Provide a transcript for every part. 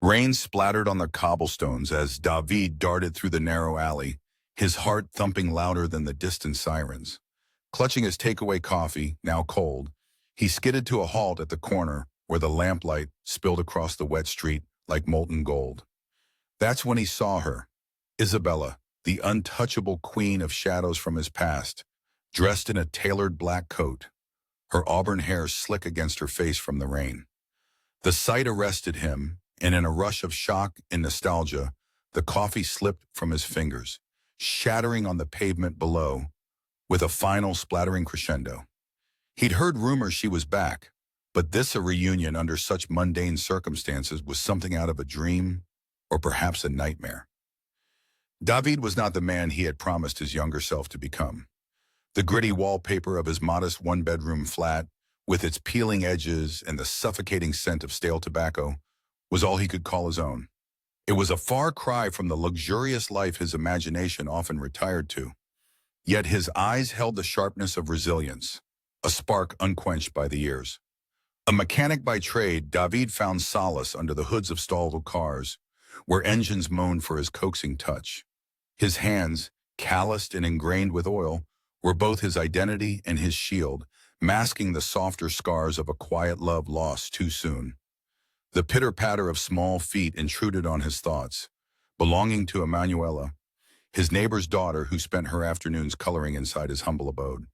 Rain splattered on the cobblestones as David darted through the narrow alley, his heart thumping louder than the distant sirens. Clutching his takeaway coffee, now cold, he skidded to a halt at the corner where the lamplight spilled across the wet street like molten gold. That's when he saw her, Isabella, the untouchable queen of shadows from his past, dressed in a tailored black coat, her auburn hair slick against her face from the rain. The sight arrested him, and in a rush of shock and nostalgia, the coffee slipped from his fingers, shattering on the pavement below, with a final splattering crescendo. He'd heard rumors she was back, but this a reunion under such mundane circumstances was something out of a dream, or perhaps a nightmare. David was not the man he had promised his younger self to become. The gritty wallpaper of his modest one-bedroom flat, with its peeling edges and the suffocating scent of stale tobacco, was all he could call his own. It was a far cry from the luxurious life his imagination often retired to. Yet his eyes held the sharpness of resilience, a spark unquenched by the years. A mechanic by trade, David found solace under the hoods of stalled cars, where engines moaned for his coaxing touch. His hands, calloused and ingrained with oil, were both his identity and his shield, masking the softer scars of a quiet love lost too soon. The pitter-patter of small feet intruded on his thoughts, belonging to Emanuela, his neighbor's daughter who spent her afternoons coloring inside his humble abode.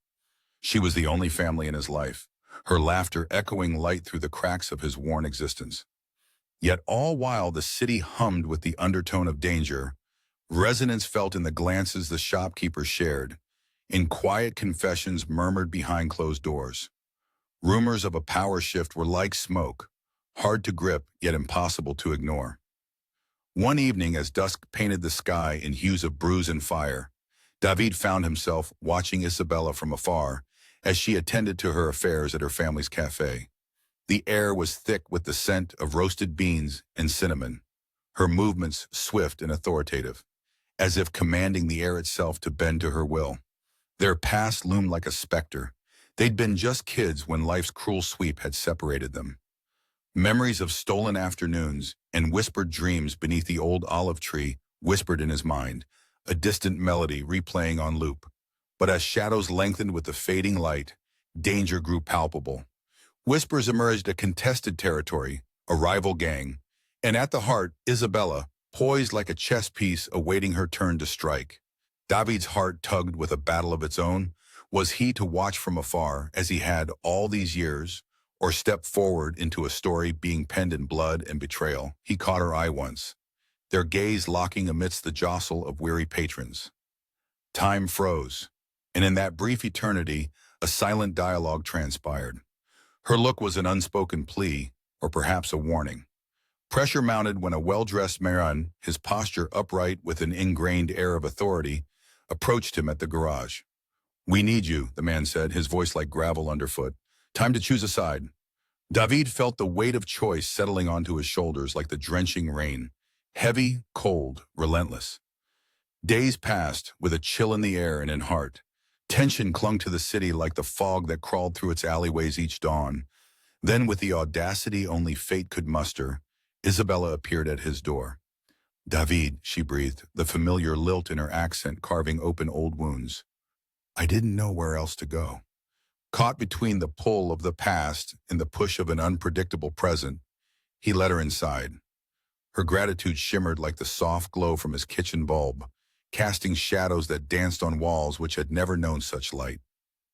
She was the only family in his life, her laughter echoing light through the cracks of his worn existence. Yet all while the city hummed with the undertone of danger, resonance felt in the glances the shopkeepers shared, in quiet confessions murmured behind closed doors. Rumors of a power shift were like smoke, hard to grip yet impossible to ignore. One evening, as dusk painted the sky in hues of bruise and fire, David found himself watching Isabella from afar as she attended to her affairs at her family's cafe. The air was thick with the scent of roasted beans and cinnamon, her movements swift and authoritative, as if commanding the air itself to bend to her will. Their past loomed like a specter. They'd been just kids when life's cruel sweep had separated them. Memories of stolen afternoons and whispered dreams beneath the old olive tree whispered in his mind, a distant melody replaying on loop. But as shadows lengthened with the fading light, danger grew palpable. Whispers emerged a contested territory, a rival gang, and at the heart, Isabella, poised like a chess piece awaiting her turn to strike. David's heart tugged with a battle of its own. Was he to watch from afar, as he had all these years, or step forward into a story being penned in blood and betrayal? He caught her eye once, their gaze locking amidst the jostle of weary patrons. Time froze, and in that brief eternity, a silent dialogue transpired. Her look was an unspoken plea, or perhaps a warning. Pressure mounted when a well-dressed Maran, his posture upright with an ingrained air of authority, approached him at the garage. "We need you," the man said, his voice like gravel underfoot. "Time to choose a side." David felt the weight of choice settling onto his shoulders like the drenching rain, heavy, cold, relentless. Days passed with a chill in the air and in heart. Tension clung to the city like the fog that crawled through its alleyways each dawn. Then, with the audacity only fate could muster, Isabella appeared at his door. "David," she breathed, the familiar lilt in her accent carving open old wounds. "I didn't know where else to go." Caught between the pull of the past and the push of an unpredictable present, he led her inside. Her gratitude shimmered like the soft glow from his kitchen bulb, casting shadows that danced on walls which had never known such light.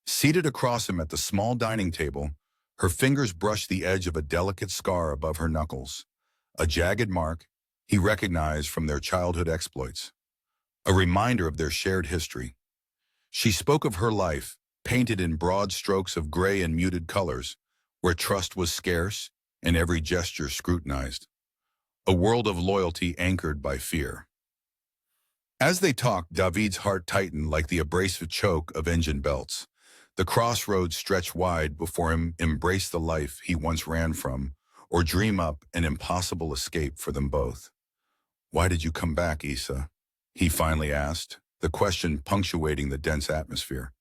Seated across him at the small dining table, her fingers brushed the edge of a delicate scar above her knuckles, a jagged mark he recognized from their childhood exploits, a reminder of their shared history. She spoke of her life, painted in broad strokes of gray and muted colors, where trust was scarce and every gesture scrutinized. A world of loyalty anchored by fear. As they talked, David's heart tightened like the abrasive choke of engine belts. The crossroads stretched wide before him, embrace the life he once ran from, or dream up an impossible escape for them both. "Why did you come back, Issa?" he finally asked, the question punctuating the dense atmosphere.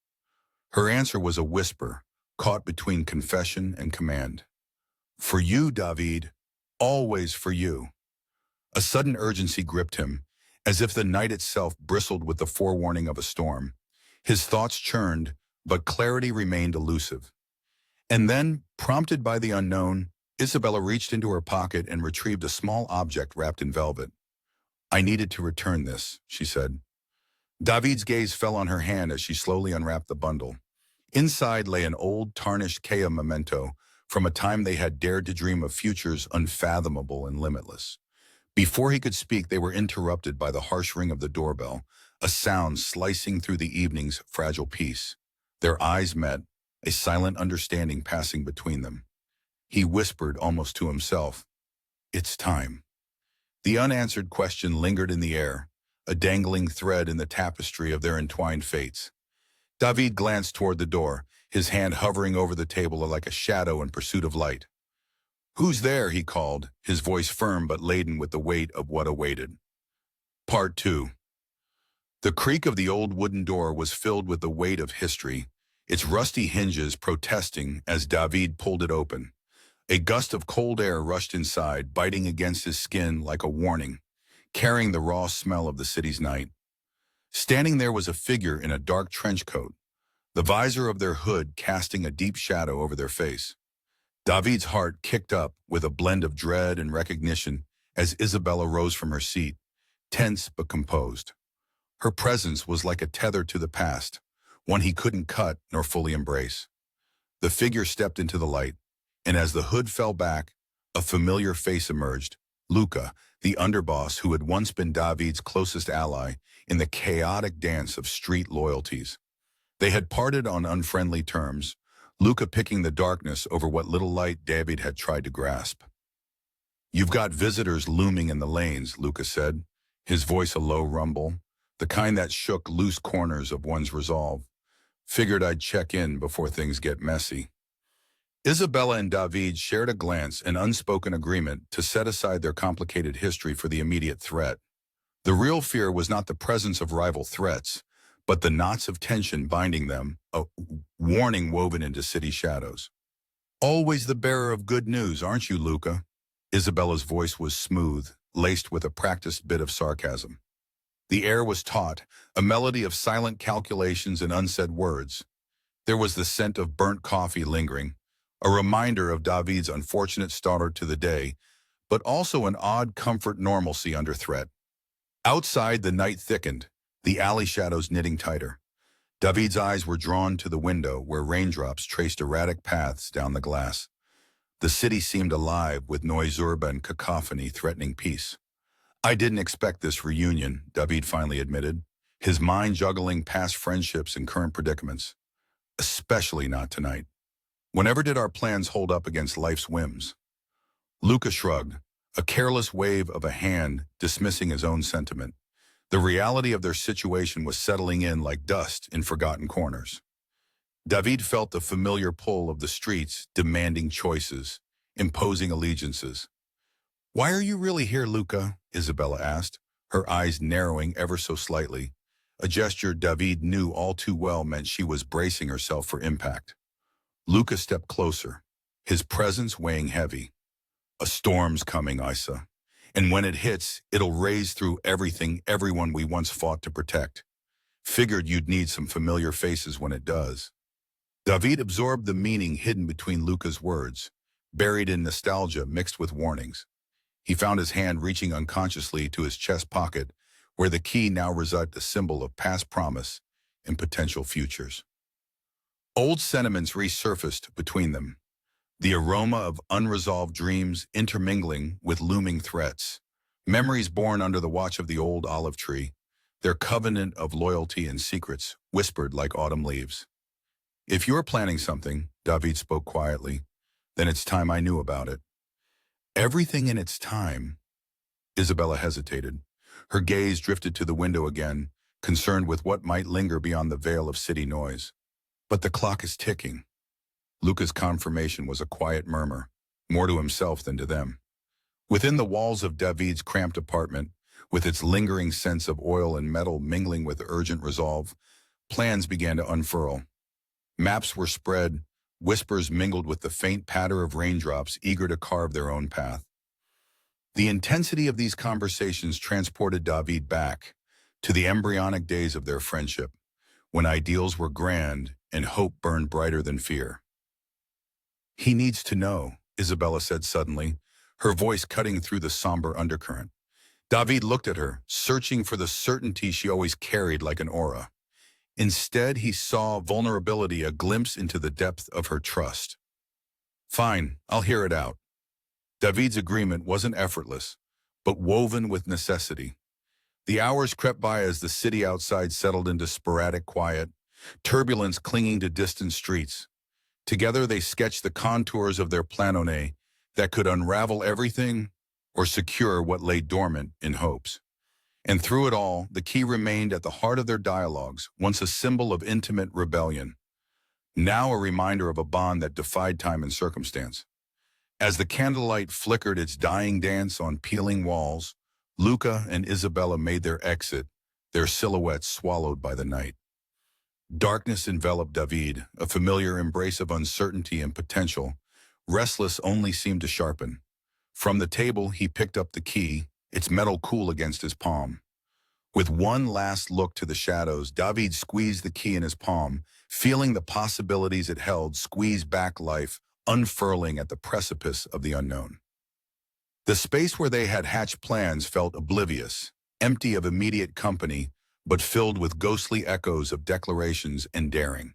Her answer was a whisper, caught between confession and command. "For you, David, always for you." A sudden urgency gripped him, as if the night itself bristled with the forewarning of a storm. His thoughts churned, but clarity remained elusive. And then, prompted by the unknown, Isabella reached into her pocket and retrieved a small object wrapped in velvet. "I needed to return this," she said. David's gaze fell on her hand as she slowly unwrapped the bundle. Inside lay an old, tarnished Kea memento from a time they had dared to dream of futures unfathomable and limitless. Before he could speak, they were interrupted by the harsh ring of the doorbell, a sound slicing through the evening's fragile peace. Their eyes met, a silent understanding passing between them. He whispered almost to himself, "It's time." The unanswered question lingered in the air, a dangling thread in the tapestry of their entwined fates. David glanced toward the door, his hand hovering over the table like a shadow in pursuit of light. "Who's there?" he called, his voice firm but laden with the weight of what awaited. Part 2. The creak of the old wooden door was filled with the weight of history, its rusty hinges protesting as David pulled it open. A gust of cold air rushed inside, biting against his skin like a warning, carrying the raw smell of the city's night. Standing there was a figure in a dark trench coat, the visor of their hood casting a deep shadow over their face. David's heart kicked up with a blend of dread and recognition as Isabella rose from her seat, tense but composed. Her presence was like a tether to the past, one he couldn't cut nor fully embrace. The figure stepped into the light, and as the hood fell back, a familiar face emerged, Luca, the underboss who had once been David's closest ally in the chaotic dance of street loyalties. They had parted on unfriendly terms, Luca picking the darkness over what little light David had tried to grasp. "You've got visitors looming in the lanes," Luca said, his voice a low rumble, the kind that shook loose corners of one's resolve. "Figured I'd check in before things get messy." Isabella and David shared a glance, an unspoken agreement to set aside their complicated history for the immediate threat. The real fear was not the presence of rival threats, but the knots of tension binding them, a warning woven into city shadows. "Always the bearer of good news, aren't you, Luca?" Isabella's voice was smooth, laced with a practiced bit of sarcasm. The air was taut, a melody of silent calculations and unsaid words. There was the scent of burnt coffee lingering, a reminder of David's unfortunate start to the day, but also an odd comfort normalcy under threat. Outside, the night thickened, the alley shadows knitting tighter. David's eyes were drawn to the window where raindrops traced erratic paths down the glass. The city seemed alive with noise and cacophony threatening peace. "I didn't expect this reunion," David finally admitted, his mind juggling past friendships and current predicaments. "Especially not tonight. Whenever did our plans hold up against life's whims?" Luca shrugged, a careless wave of a hand dismissing his own sentiment. The reality of their situation was settling in like dust in forgotten corners. David felt the familiar pull of the streets, demanding choices, imposing allegiances. "Why are you really here, Luca?" Isabella asked, her eyes narrowing ever so slightly, a gesture David knew all too well meant she was bracing herself for impact. Luca stepped closer, his presence weighing heavy. "A storm's coming, Isa. And when it hits, it'll raze through everything, everyone we once fought to protect. Figured you'd need some familiar faces when it does." David absorbed the meaning hidden between Luca's words, buried in nostalgia mixed with warnings. He found his hand reaching unconsciously to his chest pocket, where the key now resided, a symbol of past promise and potential futures. Old sentiments resurfaced between them, the aroma of unresolved dreams intermingling with looming threats, memories born under the watch of the old olive tree, their covenant of loyalty and secrets whispered like autumn leaves. "If you're planning something," David spoke quietly, "then it's time I knew about it." "Everything in its time." Isabella hesitated. Her gaze drifted to the window again, concerned with what might linger beyond the veil of city noise. "But the clock is ticking." Luca's confirmation was a quiet murmur, more to himself than to them. Within the walls of David's cramped apartment, with its lingering sense of oil and metal mingling with urgent resolve, plans began to unfurl. Maps were spread, whispers mingled with the faint patter of raindrops eager to carve their own path. The intensity of these conversations transported David back to the embryonic days of their friendship, when ideals were grand and hope burned brighter than fear. "He needs to know," Isabella said suddenly, her voice cutting through the somber undercurrent. David looked at her, searching for the certainty she always carried like an aura. Instead, he saw vulnerability, a glimpse into the depth of her trust. "Fine, I'll hear it out." David's agreement wasn't effortless, but woven with necessity. The hours crept by as the city outside settled into sporadic quiet, turbulence clinging to distant streets. Together they sketched the contours of their planone that could unravel everything or secure what lay dormant in hopes. And through it all, the key remained at the heart of their dialogues, once a symbol of intimate rebellion, now a reminder of a bond that defied time and circumstance. As the candlelight flickered its dying dance on peeling walls, Luca and Isabella made their exit, their silhouettes swallowed by the night. Darkness enveloped David, a familiar embrace of uncertainty and potential. Restless only seemed to sharpen. From the table, he picked up the key, its metal cool against his palm. With one last look to the shadows, David squeezed the key in his palm, feeling the possibilities it held squeeze back life, unfurling at the precipice of the unknown. The space where they had hatched plans felt oblivious, empty of immediate company, but filled with ghostly echoes of declarations and daring.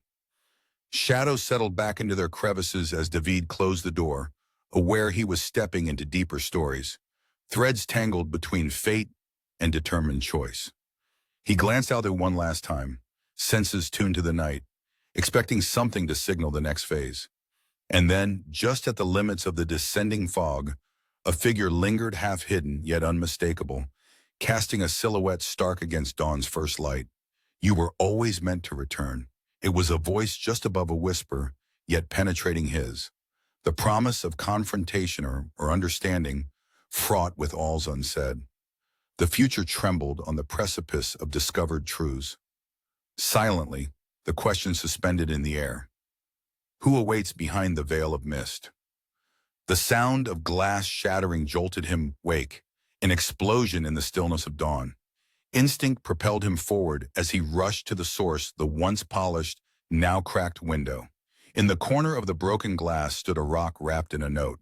Shadows settled back into their crevices as David closed the door, aware he was stepping into deeper stories, threads tangled between fate and determined choice. He glanced out there one last time, senses tuned to the night, expecting something to signal the next phase. And then, just at the limits of the descending fog, a figure lingered half-hidden yet unmistakable, casting a silhouette stark against dawn's first light. "You were always meant to return." It was a voice just above a whisper, yet penetrating his. The promise of confrontation or understanding, fraught with all's unsaid. The future trembled on the precipice of discovered truths. Silently, the question suspended in the air. Who awaits behind the veil of mist? The sound of glass shattering jolted him awake, an explosion in the stillness of dawn. Instinct propelled him forward as he rushed to the source, the once polished, now cracked window. In the corner of the broken glass stood a rock wrapped in a note.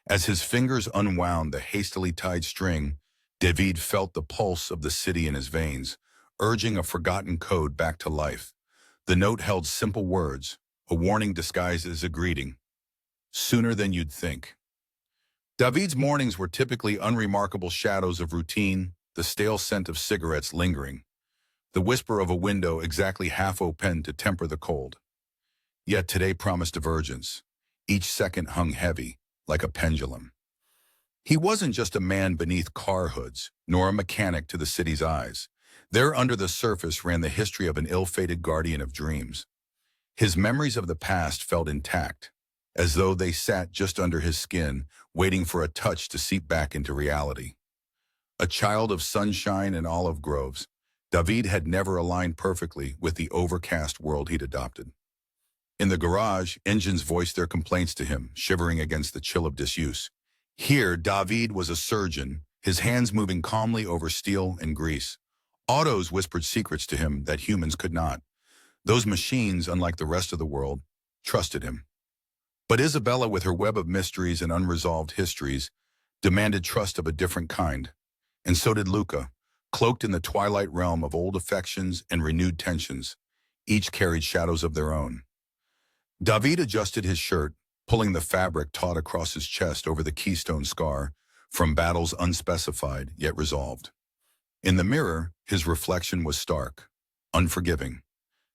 As his fingers unwound the hastily tied string, David felt the pulse of the city in his veins, urging a forgotten code back to life. The note held simple words, a warning disguised as a greeting. "Sooner than you'd think." David's mornings were typically unremarkable shadows of routine, the stale scent of cigarettes lingering, the whisper of a window exactly half open to temper the cold. Yet today promised divergence. Each second hung heavy, like a pendulum. He wasn't just a man beneath car hoods, nor a mechanic to the city's eyes. There under the surface ran the history of an ill-fated guardian of dreams. His memories of the past felt intact, as though they sat just under his skin, waiting for a touch to seep back into reality. A child of sunshine and olive groves, David had never aligned perfectly with the overcast world he'd adopted. In the garage, engines voiced their complaints to him, shivering against the chill of disuse. Here, David was a surgeon, his hands moving calmly over steel and grease. Autos whispered secrets to him that humans could not. Those machines, unlike the rest of the world, trusted him. But Isabella, with her web of mysteries and unresolved histories, demanded trust of a different kind. And so did Luca, cloaked in the twilight realm of old affections and renewed tensions. Each carried shadows of their own. David adjusted his shirt, pulling the fabric taut across his chest over the keystone scar from battles unspecified yet resolved. In the mirror, his reflection was stark, unforgiving.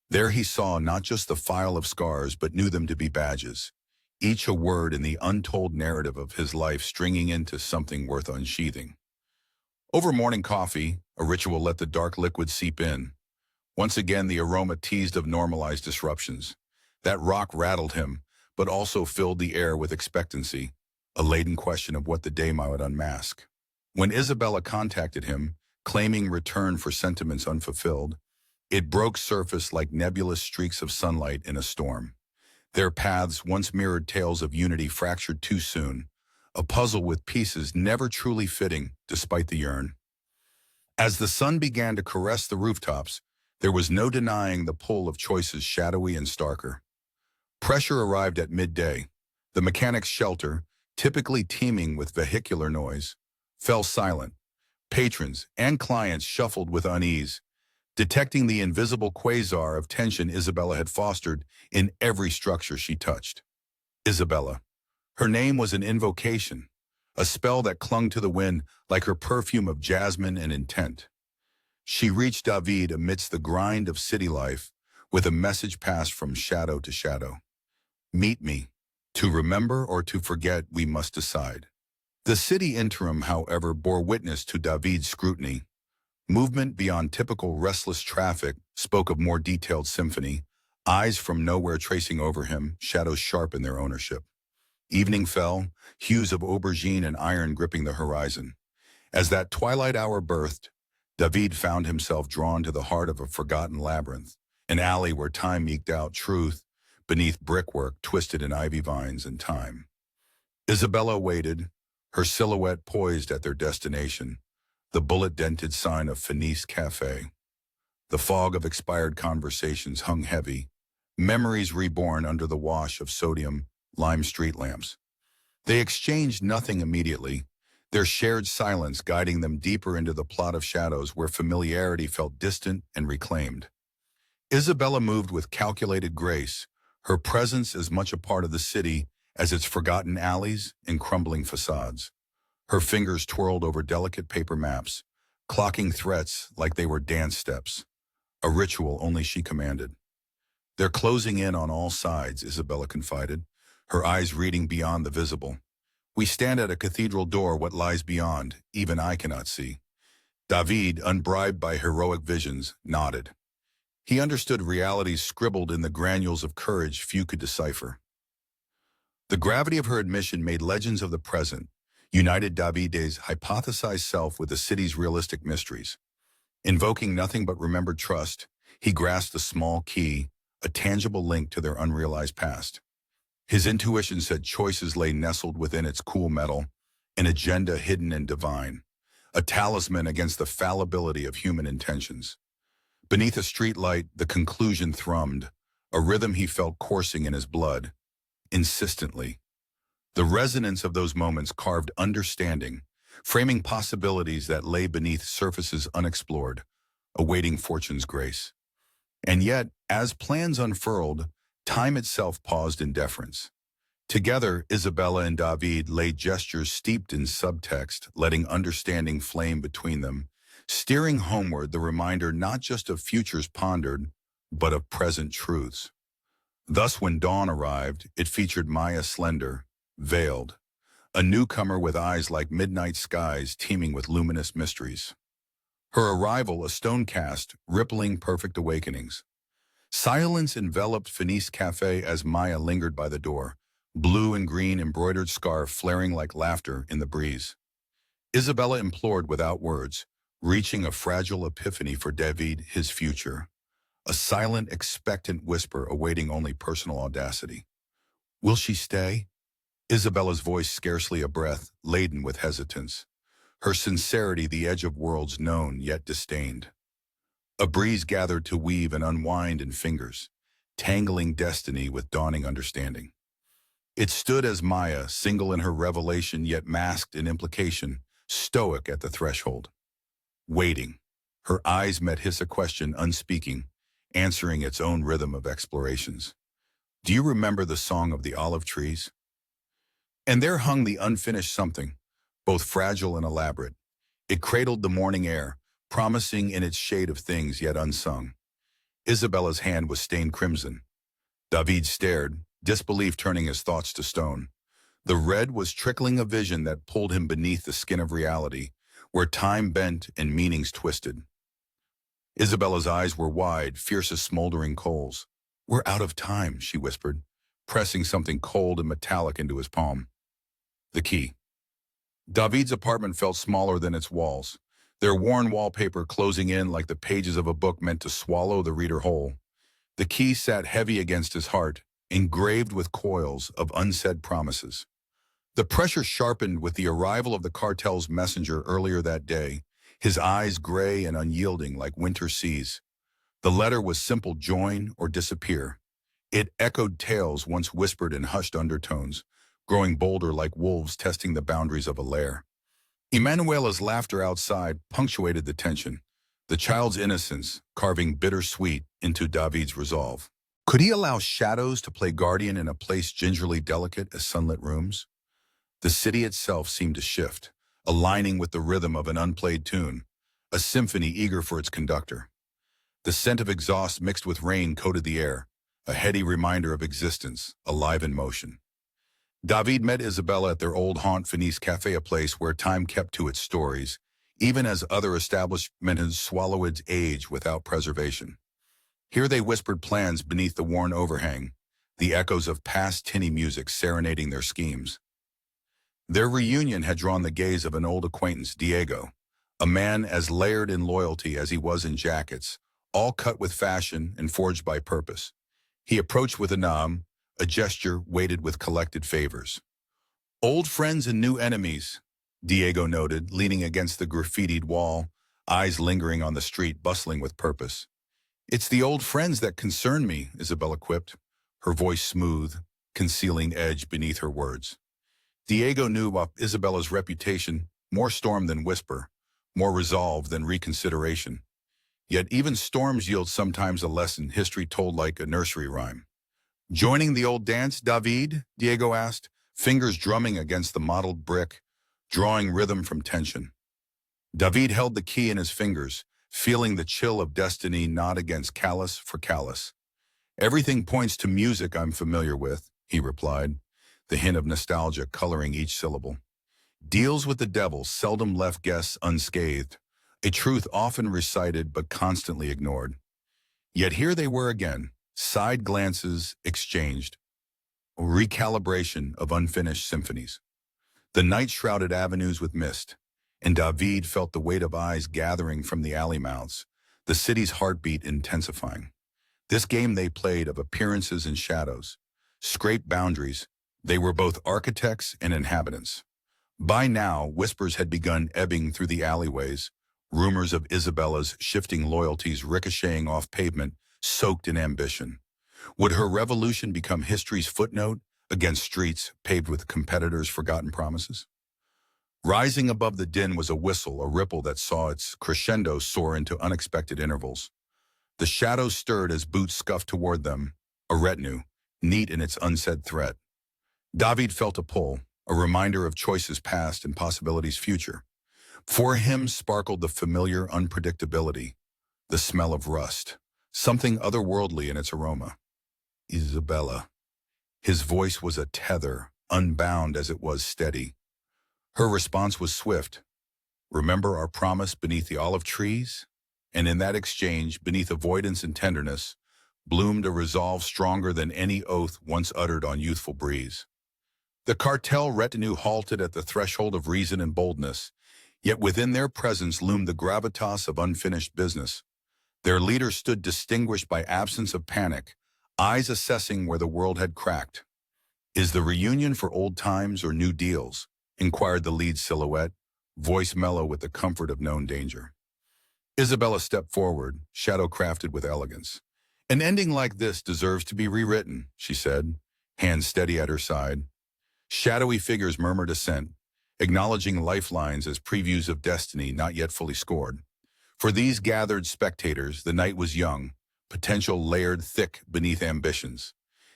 There he saw not just the file of scars, but knew them to be badges, each a word in the untold narrative of his life stringing into something worth unsheathing. Over morning coffee, a ritual let the dark liquid seep in. Once again, the aroma teased of normalized disruptions. That rock rattled him, but also filled the air with expectancy, a laden question of what the day might unmask. When Isabella contacted him, claiming return for sentiments unfulfilled, it broke surface like nebulous streaks of sunlight in a storm. Their paths, once mirrored tales of unity, fractured too soon, a puzzle with pieces never truly fitting despite the yearn. As the sun began to caress the rooftops, there was no denying the pull of choices shadowy and starker. Pressure arrived at midday. The mechanic's shelter, typically teeming with vehicular noise, fell silent. Patrons and clients shuffled with unease, detecting the invisible quasar of tension Isabella had fostered in every structure she touched. Isabella. Her name was an invocation, a spell that clung to the wind like her perfume of jasmine and intent. She reached David amidst the grind of city life with a message passed from shadow to shadow. Meet me. To remember or to forget, we must decide. The city interim, however, bore witness to David's scrutiny. Movement beyond typical restless traffic spoke of more detailed symphony, eyes from nowhere tracing over him, shadows sharp in their ownership. Evening fell, hues of aubergine and iron gripping the horizon. As that twilight hour birthed, David found himself drawn to the heart of a forgotten labyrinth, an alley where time eked out truth beneath brickwork twisted in ivy vines and time. Isabella waited, her silhouette poised at their destination, the bullet-dented sign of Fenice Cafe. The fog of expired conversations hung heavy, memories reborn under the wash of sodium lime street lamps. They exchanged nothing immediately, their shared silence guiding them deeper into the plot of shadows where familiarity felt distant and reclaimed. Isabella moved with calculated grace, her presence as much a part of the city as its forgotten alleys and crumbling facades. Her fingers twirled over delicate paper maps, clocking threats like they were dance steps, a ritual only she commanded. They're closing in on all sides, Isabella confided, her eyes reading beyond the visible. We stand at a cathedral door, what lies beyond, even I cannot see. David, unbribed by heroic visions, nodded. He understood realities scribbled in the granules of courage few could decipher. The gravity of her admission made legends of the present, united David's hypothesized self with the city's realistic mysteries. Invoking nothing but remembered trust, he grasped the small key, a tangible link to their unrealized past. His intuition said choices lay nestled within its cool metal, an agenda hidden and divine, a talisman against the fallibility of human intentions. Beneath a streetlight, the conclusion thrummed, a rhythm he felt coursing in his blood, insistently. The resonance of those moments carved understanding, framing possibilities that lay beneath surfaces unexplored, awaiting fortune's grace. And yet, as plans unfurled, time itself paused in deference. Together, Isabella and David laid gestures steeped in subtext, letting understanding flame between them, steering homeward the reminder not just of futures pondered, but of present truths. Thus, when dawn arrived, it featured Maya slender, veiled, a newcomer with eyes like midnight skies teeming with luminous mysteries. Her arrival a stone cast, rippling perfect awakenings. Silence enveloped Fenice Cafe as Maya lingered by the door, blue and green embroidered scarf flaring like laughter in the breeze. Isabella implored without words, reaching a fragile epiphany for David, his future. A silent, expectant whisper awaiting only personal audacity. Will she stay? Isabella's voice scarcely a breath, laden with hesitance. Her sincerity the edge of worlds known yet disdained. A breeze gathered to weave and unwind in fingers, tangling destiny with dawning understanding. It stood as Maya, single in her revelation yet masked in implication, stoic at the threshold. Waiting. Her eyes met his, a question unspeaking, answering its own rhythm of explorations. Do you remember the song of the olive trees? And there hung the unfinished something, both fragile and elaborate. It cradled the morning air, promising in its shade of things yet unsung. Isabella's hand was stained crimson. David stared, disbelief turning his thoughts to stone. The red was trickling a vision that pulled him beneath the skin of reality, where time bent and meanings twisted. Isabella's eyes were wide, fierce as smoldering coals. We're out of time, she whispered, pressing something cold and metallic into his palm. The key. David's apartment felt smaller than its walls, their worn wallpaper closing in like the pages of a book meant to swallow the reader whole. The key sat heavy against his heart, engraved with coils of unsaid promises. The pressure sharpened with the arrival of the cartel's messenger earlier that day, his eyes gray and unyielding like winter seas. The letter was simple: join or disappear. It echoed tales once whispered in hushed undertones, growing bolder like wolves testing the boundaries of a lair. Emanuela's laughter outside punctuated the tension, the child's innocence carving bittersweet into David's resolve. Could he allow shadows to play guardian in a place gingerly delicate as sunlit rooms? The city itself seemed to shift, aligning with the rhythm of an unplayed tune, a symphony eager for its conductor. The scent of exhaust mixed with rain coated the air, a heady reminder of existence, alive in motion. David met Isabella at their old haunt Venice Cafe, a place where time kept to its stories, even as other establishments swallow its age without preservation. Here they whispered plans beneath the worn overhang, the echoes of past tinny music serenading their schemes. Their reunion had drawn the gaze of an old acquaintance, Diego, a man as layered in loyalty as he was in jackets, all cut with fashion and forged by purpose. He approached with a gesture weighted with collected favors. Old friends and new enemies, Diego noted, leaning against the graffitied wall, eyes lingering on the street, bustling with purpose. It's the old friends that concern me, Isabella quipped, her voice smooth, concealing edge beneath her words. Diego knew of Isabella's reputation, more storm than whisper, more resolve than reconsideration. Yet even storms yield sometimes a lesson history told like a nursery rhyme. Joining the old dance, David? Diego asked, fingers drumming against the mottled brick, drawing rhythm from tension. David held the key in his fingers, feeling the chill of destiny nod against callus for callus. Everything points to music I'm familiar with, he replied, the hint of nostalgia coloring each syllable. Deals with the devil seldom left guests unscathed, a truth often recited but constantly ignored. Yet here they were again, side glances exchanged, a recalibration of unfinished symphonies. The night shrouded avenues with mist, and David felt the weight of eyes gathering from the alley mouths, the city's heartbeat intensifying. This game they played of appearances and shadows, scraped boundaries, they were both architects and inhabitants. By now, whispers had begun ebbing through the alleyways, rumors of Isabella's shifting loyalties ricocheting off pavement, soaked in ambition. Would her revolution become history's footnote against streets paved with competitors' forgotten promises? Rising above the din was a whistle, a ripple that saw its crescendo soar into unexpected intervals. The shadows stirred as boots scuffed toward them, a retinue, neat in its unsaid threat. David felt a pull, a reminder of choices past and possibilities future. For him sparkled the familiar unpredictability, the smell of rust, something otherworldly in its aroma. Isabella. His voice was a tether, unbound as it was steady. Her response was swift. Remember our promise beneath the olive trees? And in that exchange, beneath avoidance and tenderness, bloomed a resolve stronger than any oath once uttered on youthful breeze. The cartel retinue halted at the threshold of reason and boldness, yet within their presence loomed the gravitas of unfinished business. Their leader stood distinguished by absence of panic, eyes assessing where the world had cracked. Is the reunion for old times or new deals? Inquired the lead silhouette, voice mellow with the comfort of known danger. Isabella stepped forward, shadow crafted with elegance. An ending like this deserves to be rewritten, she said, hands steady at her side. Shadowy figures murmured assent, acknowledging lifelines as previews of destiny not yet fully scored. For these gathered spectators, the night was young, potential layered thick beneath ambitions.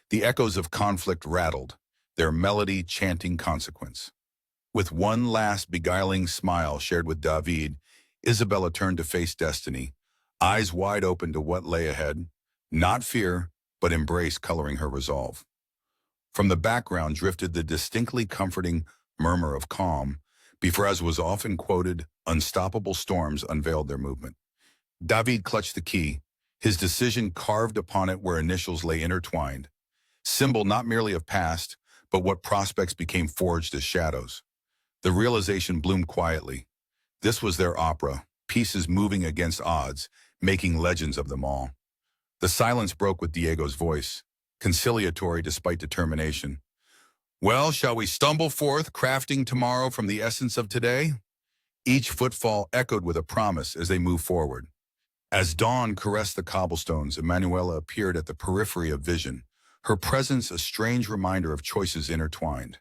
The echoes of conflict rattled, their melody chanting consequence. With one last beguiling smile shared with David, Isabella turned to face destiny, eyes wide open to what lay ahead, not fear, but embrace coloring her resolve. From the background drifted the distinctly comforting murmur of calm, before, as was often quoted, unstoppable storms unveiled their movement. David clutched the key, his decision carved upon it where initials lay intertwined, symbol not merely of past, but what prospects became forged as shadows. The realization bloomed quietly. This was their opera, pieces moving against odds, making legends of them all. The silence broke with Diego's voice, conciliatory despite determination. Well, shall we stumble forth, crafting tomorrow from the essence of today? Each footfall echoed with a promise as they moved forward. As dawn caressed the cobblestones, Emanuela appeared at the periphery of vision, her presence a strange reminder of choices intertwined.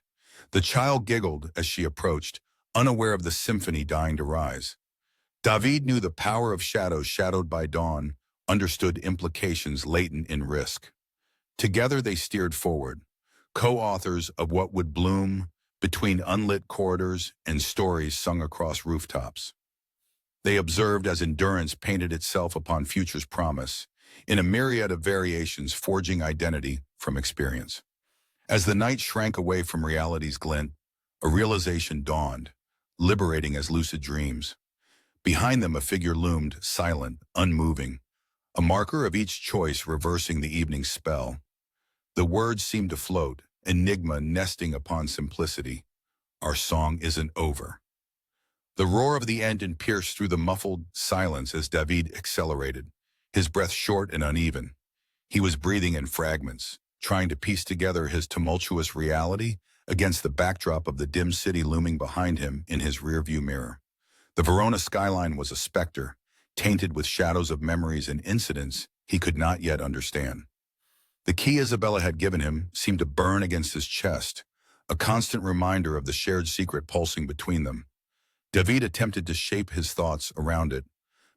The child giggled as she approached, unaware of the symphony dying to rise. David knew the power of shadows shadowed by dawn, understood implications latent in risk. Together they steered forward, co-authors of what would bloom between unlit corridors and stories sung across rooftops. They observed as endurance painted itself upon future's promise, in a myriad of variations forging identity from experience. As the night shrank away from reality's glint, a realization dawned, liberating as lucid dreams. Behind them a figure loomed, silent, unmoving, a marker of each choice reversing the evening's spell. The words seemed to float, enigma nesting upon simplicity. Our song isn't over. The roar of the engine pierced through the muffled silence as David accelerated, his breath short and uneven. He was breathing in fragments, trying to piece together his tumultuous reality against the backdrop of the dim city looming behind him in his rearview mirror. The Verona skyline was a specter, tainted with shadows of memories and incidents he could not yet understand. The key Isabella had given him seemed to burn against his chest, a constant reminder of the shared secret pulsing between them. David attempted to shape his thoughts around it,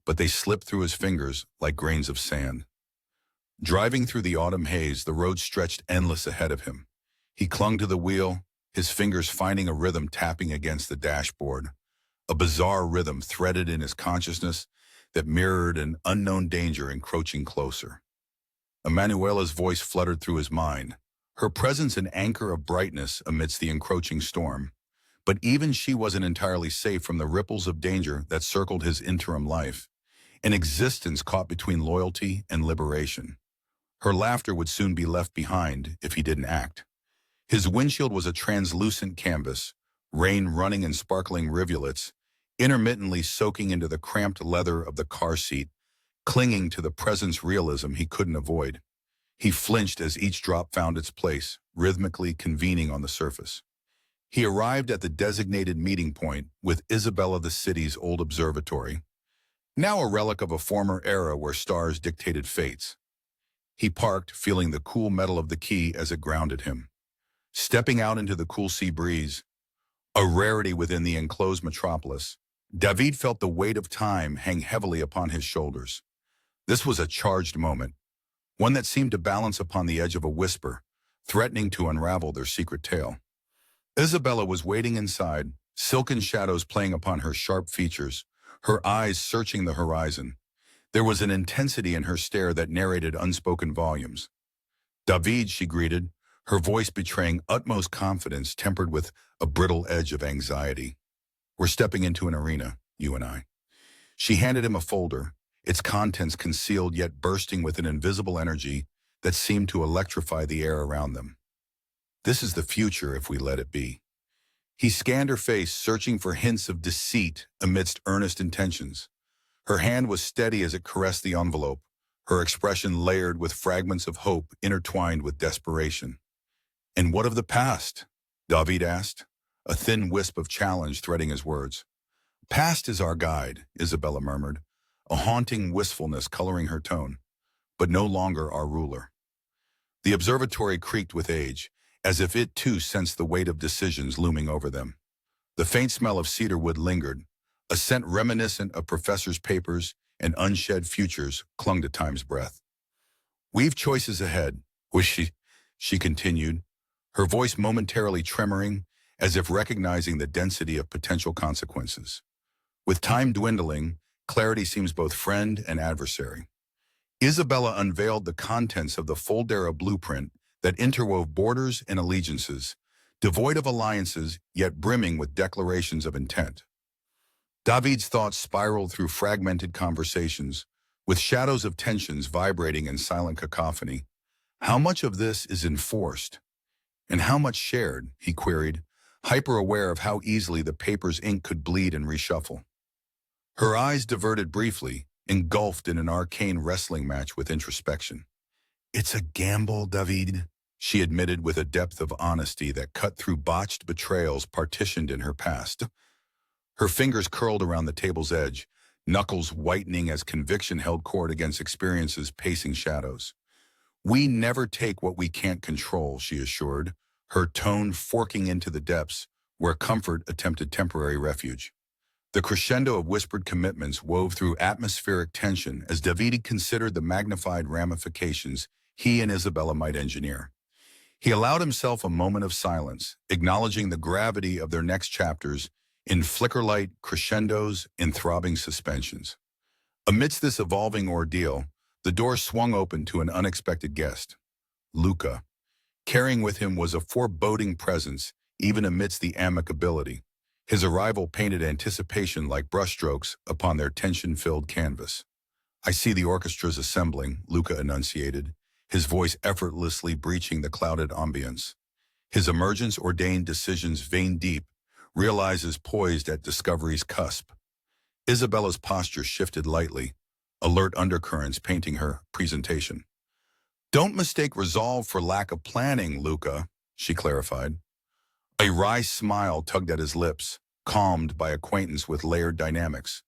but they slipped through his fingers like grains of sand. Driving through the autumn haze, the road stretched endless ahead of him. He clung to the wheel, his fingers finding a rhythm tapping against the dashboard, a bizarre rhythm threaded in his consciousness that mirrored an unknown danger encroaching closer. Emanuela's voice fluttered through his mind, her presence an anchor of brightness amidst the encroaching storm. But even she wasn't entirely safe from the ripples of danger that circled his interim life, an existence caught between loyalty and liberation. Her laughter would soon be left behind if he didn't act. His windshield was a translucent canvas, rain running in sparkling rivulets, intermittently soaking into the cramped leather of the car seat, clinging to the presence realism he couldn't avoid. He flinched as each drop found its place, rhythmically convening on the surface. He arrived at the designated meeting point with Isabella the city's old observatory, now a relic of a former era where stars dictated fates. He parked, feeling the cool metal of the key as it grounded him. Stepping out into the cool sea breeze, a rarity within the enclosed metropolis, David felt the weight of time hang heavily upon his shoulders. This was a charged moment, one that seemed to balance upon the edge of a whisper, threatening to unravel their secret tale. Isabella was waiting inside, silken shadows playing upon her sharp features, her eyes searching the horizon. There was an intensity in her stare that narrated unspoken volumes. David, she greeted, her voice betraying utmost confidence tempered with a brittle edge of anxiety. We're stepping into an arena, you and I. She handed him a folder, its contents concealed yet bursting with an invisible energy that seemed to electrify the air around them. This is the future if we let it be. He scanned her face, searching for hints of deceit amidst earnest intentions. Her hand was steady as it caressed the envelope, her expression layered with fragments of hope intertwined with desperation. And what of the past? David asked, a thin wisp of challenge threading his words. Past is our guide, Isabella murmured, a haunting wistfulness coloring her tone, but no longer our ruler. The observatory creaked with age, as if it too sensed the weight of decisions looming over them. The faint smell of cedar wood lingered, a scent reminiscent of professors' papers and unshed futures clung to time's breath. We've choices ahead, she continued, her voice momentarily tremoring as if recognizing the density of potential consequences. With time dwindling, clarity seems both friend and adversary. Isabella unveiled the contents of the Foldera blueprint that interwove borders and allegiances, devoid of alliances yet brimming with declarations of intent. David's thoughts spiraled through fragmented conversations, with shadows of tensions vibrating in silent cacophony. How much of this is enforced? And how much shared, he queried, hyper-aware of how easily the paper's ink could bleed and reshuffle. Her eyes diverted briefly, engulfed in an arcane wrestling match with introspection. It's a gamble, David, she admitted with a depth of honesty that cut through botched betrayals partitioned in her past. Her fingers curled around the table's edge, knuckles whitening as conviction held court against experience's pacing shadows. "We never take what we can't control," she assured, her tone forking into the depths where comfort attempted temporary refuge. The crescendo of whispered commitments wove through atmospheric tension as Davide considered the magnified ramifications he and Isabella might engineer. He allowed himself a moment of silence, acknowledging the gravity of their next chapters in flickerlight crescendos and throbbing suspensions. Amidst this evolving ordeal, the door swung open to an unexpected guest. Luca. Carrying with him was a foreboding presence, even amidst the amicability. His arrival painted anticipation like brushstrokes upon their tension-filled canvas. "I see the orchestra's assembling," Luca enunciated, his voice effortlessly breaching the clouded ambience. His emergence ordained decisions vein deep, realizes poised at discovery's cusp. Isabella's posture shifted lightly, alert undercurrents painting her presentation. "Don't mistake resolve for lack of planning, Luca," she clarified. A wry smile tugged at his lips, calmed by acquaintance with layered dynamics.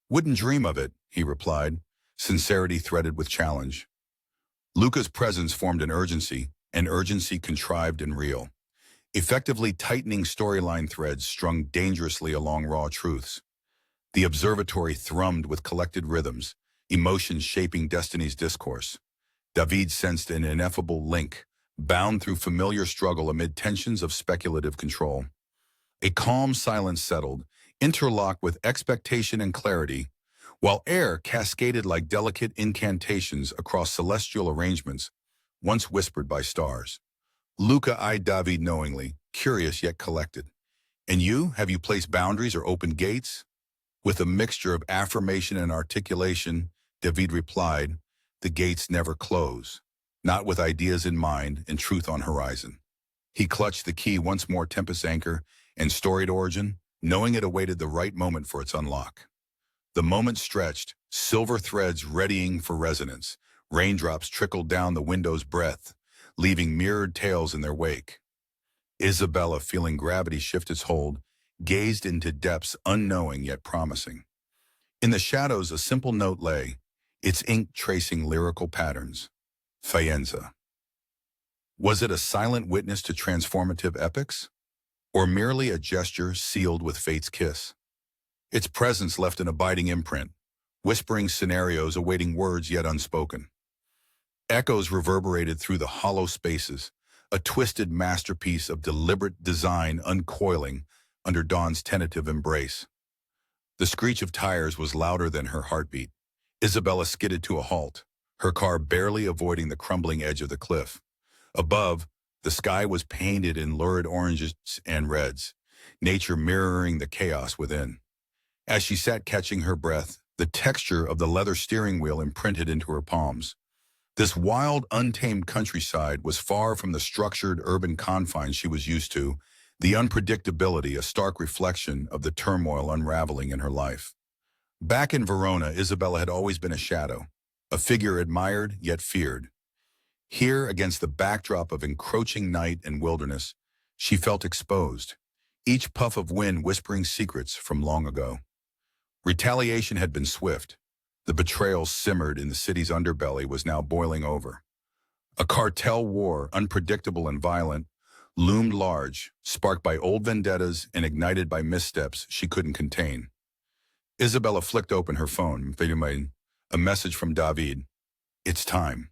"Wouldn't dream of it," he replied, sincerity threaded with challenge. Luca's presence formed an urgency contrived and real, effectively tightening storyline threads strung dangerously along raw truths. The observatory thrummed with collected rhythms, emotions shaping destiny's discourse. David sensed an ineffable link, bound through familiar struggle amid tensions of speculative control. A calm silence settled, interlocked with expectation and clarity, while air cascaded like delicate incantations across celestial arrangements, once whispered by stars. Luca eyed David knowingly, curious yet collected. "And you, have you placed boundaries or opened gates?" With a mixture of affirmation and articulation, David replied, "The gates never close, not with ideas in mind and truth on horizon." He clutched the key once more, Tempest anchor and storied origin, knowing it awaited the right moment for its unlock. The moment stretched, silver threads readying for resonance. Raindrops trickled down the window's breadth, leaving mirrored tales in their wake. Isabella, feeling gravity shift its hold, gazed into depths unknowing yet promising. In the shadows, a simple note lay, its ink tracing lyrical patterns. Faenza. Was it a silent witness to transformative epics, or merely a gesture sealed with fate's kiss? Its presence left an abiding imprint, whispering scenarios awaiting words yet unspoken. Echoes reverberated through the hollow spaces, a twisted masterpiece of deliberate design uncoiling under dawn's tentative embrace. The screech of tires was louder than her heartbeat. Isabella skidded to a halt, her car barely avoiding the crumbling edge of the cliff. Above, the sky was painted in lurid oranges and reds, nature mirroring the chaos within. As she sat catching her breath, the texture of the leather steering wheel imprinted into her palms. This wild, untamed countryside was far from the structured urban confines she was used to, the unpredictability a stark reflection of the turmoil unraveling in her life. Back in Verona, Isabella had always been a shadow, a figure admired yet feared. Here, against the backdrop of encroaching night and wilderness, she felt exposed, each puff of wind whispering secrets from long ago. Retaliation had been swift. The betrayal simmered in the city's underbelly was now boiling over. A cartel war, unpredictable and violent, loomed large, sparked by old vendettas and ignited by missteps she couldn't contain. Isabella flicked open her phone, a message from David. "It's time."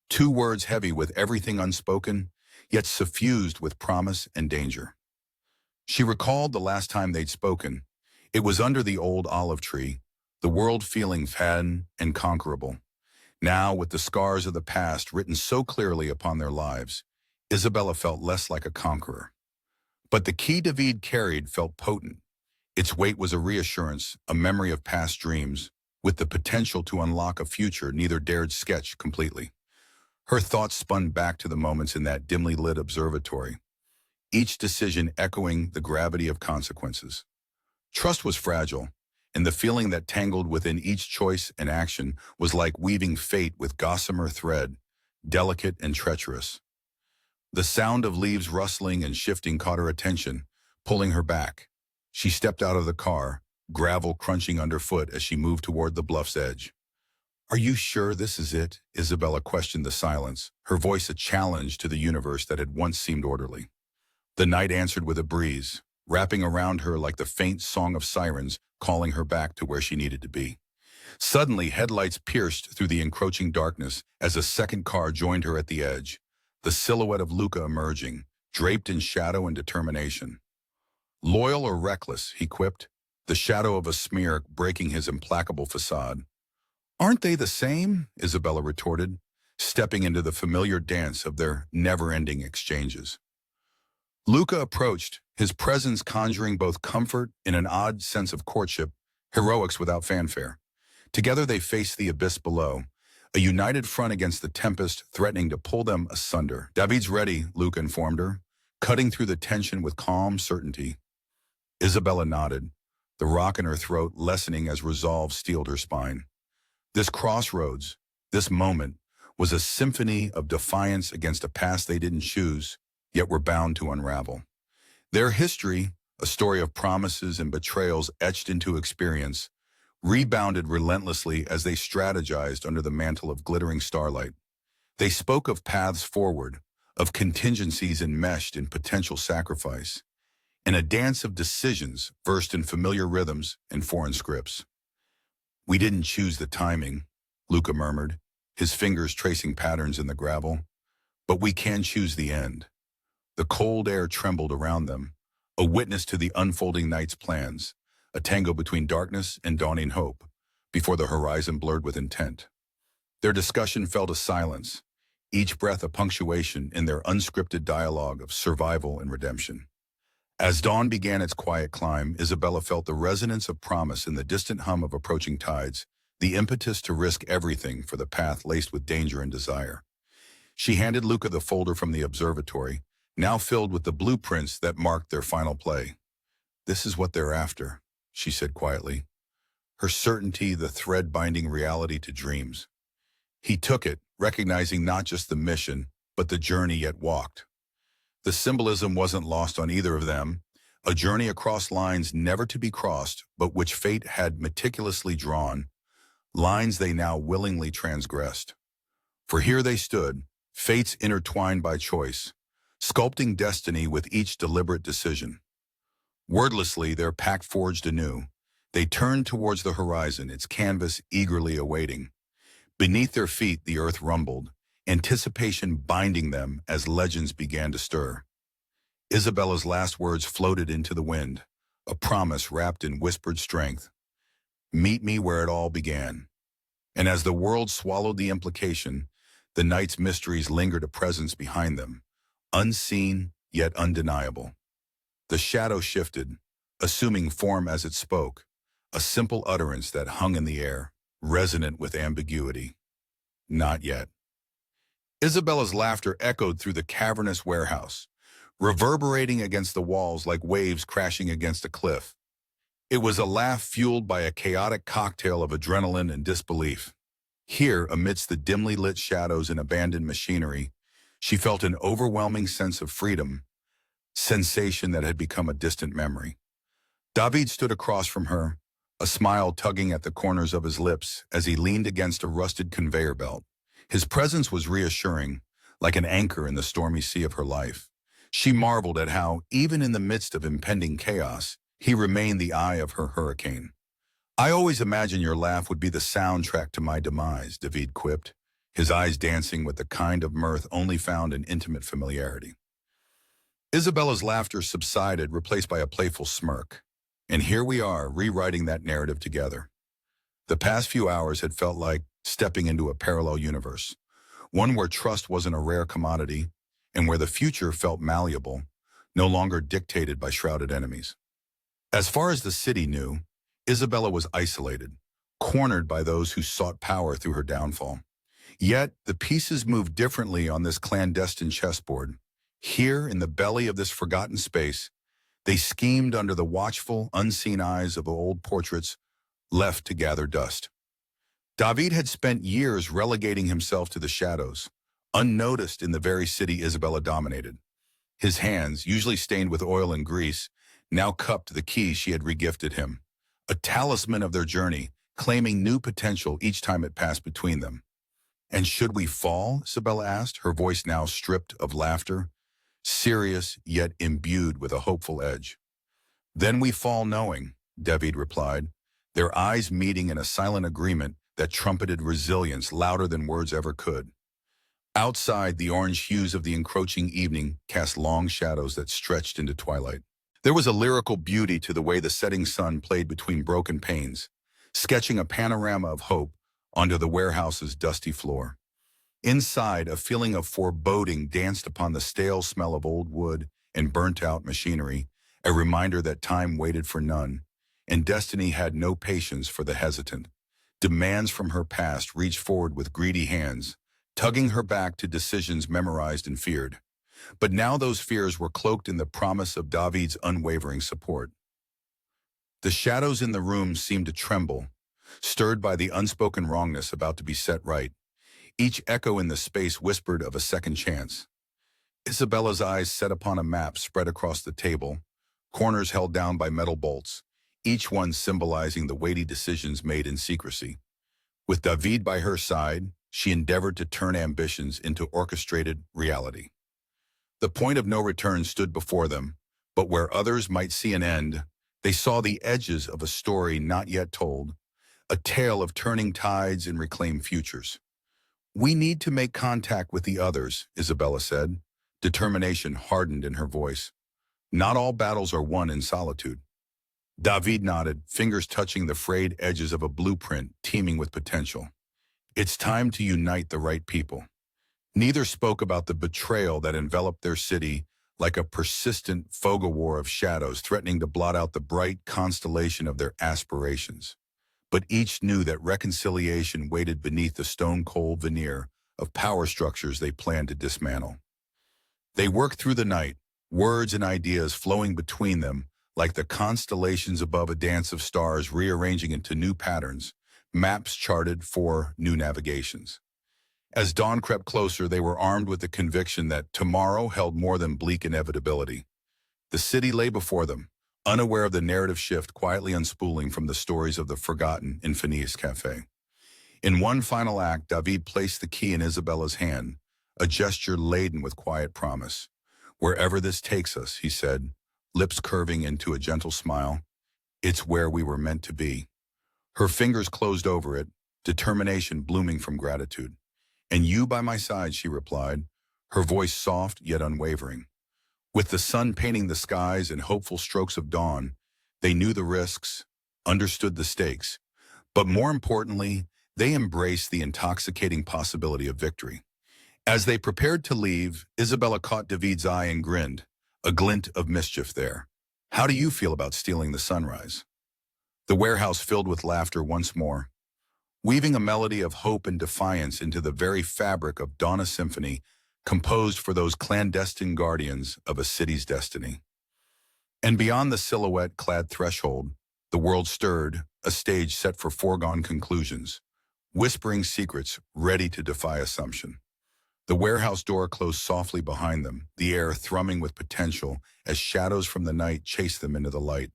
Two words heavy with everything unspoken, yet suffused with promise and danger. She recalled the last time they'd spoken. It was under the old olive tree, the world feeling fadden and conquerable. Now, with the scars of the past written so clearly upon their lives, Isabella felt less like a conqueror. But the key David carried felt potent. Its weight was a reassurance, a memory of past dreams, with the potential to unlock a future neither dared sketch completely. Her thoughts spun back to the moments in that dimly lit observatory, each decision echoing the gravity of consequences. Trust was fragile, and the feeling that tangled within each choice and action was like weaving fate with gossamer thread, delicate and treacherous. The sound of leaves rustling and shifting caught her attention, pulling her back. She stepped out of the car, gravel crunching underfoot as she moved toward the bluff's edge. "Are you sure this is it?" Isabella questioned the silence, her voice a challenge to the universe that had once seemed orderly. The night answered with a breeze, wrapping around her like the faint song of sirens, calling her back to where she needed to be. Suddenly, headlights pierced through the encroaching darkness as a second car joined her at the edge, the silhouette of Luca emerging, draped in shadow and determination. "Loyal or reckless," he quipped, the shadow of a smear breaking his implacable facade. "Aren't they the same?" Isabella retorted, stepping into the familiar dance of their never-ending exchanges. Luca approached, his presence conjuring both comfort and an odd sense of courtship, heroics without fanfare. Together they faced the abyss below, a united front against the tempest threatening to pull them asunder. "David's ready," Luca informed her, cutting through the tension with calm certainty. Isabella nodded, the rock in her throat lessening as resolve steeled her spine. This crossroads, this moment, was a symphony of defiance against a past they didn't choose, yet were bound to unravel. Their history, a story of promises and betrayals etched into experience, rebounded relentlessly as they strategized under the mantle of glittering starlight. They spoke of paths forward, of contingencies enmeshed in potential sacrifice, and a dance of decisions versed in familiar rhythms and foreign scripts. "We didn't choose the timing," Luca murmured, his fingers tracing patterns in the gravel, "but we can choose the end." The cold air trembled around them, a witness to the unfolding night's plans, a tango between darkness and dawning hope, before the horizon blurred with intent. Their discussion fell to silence, each breath a punctuation in their unscripted dialogue of survival and redemption. As dawn began its quiet climb, Isabella felt the resonance of promise in the distant hum of approaching tides, the impetus to risk everything for the path laced with danger and desire. She handed Luca the folder from the observatory, now filled with the blueprints that marked their final play. "This is what they're after," she said quietly, her certainty the thread binding reality to dreams. He took it, recognizing not just the mission, but the journey yet walked. The symbolism wasn't lost on either of them, a journey across lines never to be crossed, but which fate had meticulously drawn, lines they now willingly transgressed. For here they stood, fates intertwined by choice, sculpting destiny with each deliberate decision. Wordlessly, their pact forged anew. They turned towards the horizon, its canvas eagerly awaiting. Beneath their feet, the earth rumbled, anticipation binding them as legends began to stir. Isabella's last words floated into the wind, a promise wrapped in whispered strength. "Meet me where it all began." And as the world swallowed the implication, the night's mysteries lingered a presence behind them, unseen yet undeniable. The shadow shifted, assuming form as it spoke, a simple utterance that hung in the air, resonant with ambiguity. "Not yet." Isabella's laughter echoed through the cavernous warehouse, reverberating against the walls like waves crashing against a cliff. It was a laugh fueled by a chaotic cocktail of adrenaline and disbelief. Here, amidst the dimly lit shadows and abandoned machinery, she felt an overwhelming sense of freedom, sensation that had become a distant memory. David stood across from her, a smile tugging at the corners of his lips as he leaned against a rusted conveyor belt. His presence was reassuring, like an anchor in the stormy sea of her life. She marveled at how, even in the midst of impending chaos, he remained the eye of her hurricane. "I always imagined your laugh would be the soundtrack to my demise," David quipped, his eyes dancing with the kind of mirth only found in intimate familiarity. Isabella's laughter subsided, replaced by a playful smirk. And here we are, rewriting that narrative together. The past few hours had felt like stepping into a parallel universe, one where trust wasn't a rare commodity, and where the future felt malleable, no longer dictated by shrouded enemies. As far as the city knew, Isabella was isolated, cornered by those who sought power through her downfall. Yet, the pieces moved differently on this clandestine chessboard. Here, in the belly of this forgotten space, they schemed under the watchful, unseen eyes of old portraits left to gather dust. David had spent years relegating himself to the shadows, Unnoticed in the very city Isabella dominated. His hands, usually stained with oil and grease, now cupped the key she had regifted him, a talisman of their journey, claiming new potential each time it passed between them. "And should we fall?" Isabella asked, her voice now stripped of laughter, serious yet imbued with a hopeful edge. "Then we fall knowing," David replied, their eyes meeting in a silent agreement that trumpeted resilience louder than words ever could. Outside, the orange hues of the encroaching evening cast long shadows that stretched into twilight. There was a lyrical beauty to the way the setting sun played between broken panes, sketching a panorama of hope onto the warehouse's dusty floor. Inside, a feeling of foreboding danced upon the stale smell of old wood and burnt-out machinery, a reminder that time waited for none, and destiny had no patience for the hesitant. Demands from her past reached forward with greedy hands, tugging her back to decisions memorized and feared. But now those fears were cloaked in the promise of David's unwavering support. The shadows in the room seemed to tremble, stirred by the unspoken wrongness about to be set right. Each echo in the space whispered of a second chance. Isabella's eyes set upon a map spread across the table, corners held down by metal bolts, each one symbolizing the weighty decisions made in secrecy. With David by her side, she endeavored to turn ambitions into orchestrated reality. The point of no return stood before them, but where others might see an end, they saw the edges of a story not yet told, a tale of turning tides and reclaimed futures. "We need to make contact with the others," Isabella said, determination hardened in her voice. "Not all battles are won in solitude." David nodded, fingers touching the frayed edges of a blueprint teeming with potential. "It's time to unite the right people." Neither spoke about the betrayal that enveloped their city like a persistent fog-of-war of shadows threatening to blot out the bright constellation of their aspirations. But each knew that reconciliation waited beneath the stone-cold veneer of power structures they planned to dismantle. They worked through the night, words and ideas flowing between them like the constellations above a dance of stars rearranging into new patterns, maps charted for new navigations. As dawn crept closer, they were armed with the conviction that tomorrow held more than bleak inevitability. The city lay before them, unaware of the narrative shift quietly unspooling from the stories of the forgotten in Phineas Cafe. In one final act, David placed the key in Isabella's hand, a gesture laden with quiet promise. "Wherever this takes us," he said, lips curving into a gentle smile, "it's where we were meant to be." Her fingers closed over it, determination blooming from gratitude. "And you by my side," she replied, her voice soft yet unwavering. With the sun painting the skies and hopeful strokes of dawn, they knew the risks, understood the stakes, but more importantly, they embraced the intoxicating possibility of victory. As they prepared to leave, Isabella caught David's eye and grinned, a glint of mischief there. "How do you feel about stealing the sunrise?" The warehouse filled with laughter once more, weaving a melody of hope and defiance into the very fabric of Dawn Symphony composed for those clandestine guardians of a city's destiny. And beyond the silhouette-clad threshold, the world stirred, a stage set for foregone conclusions, whispering secrets ready to defy assumption. The warehouse door closed softly behind them, the air thrumming with potential as shadows from the night chased them into the light.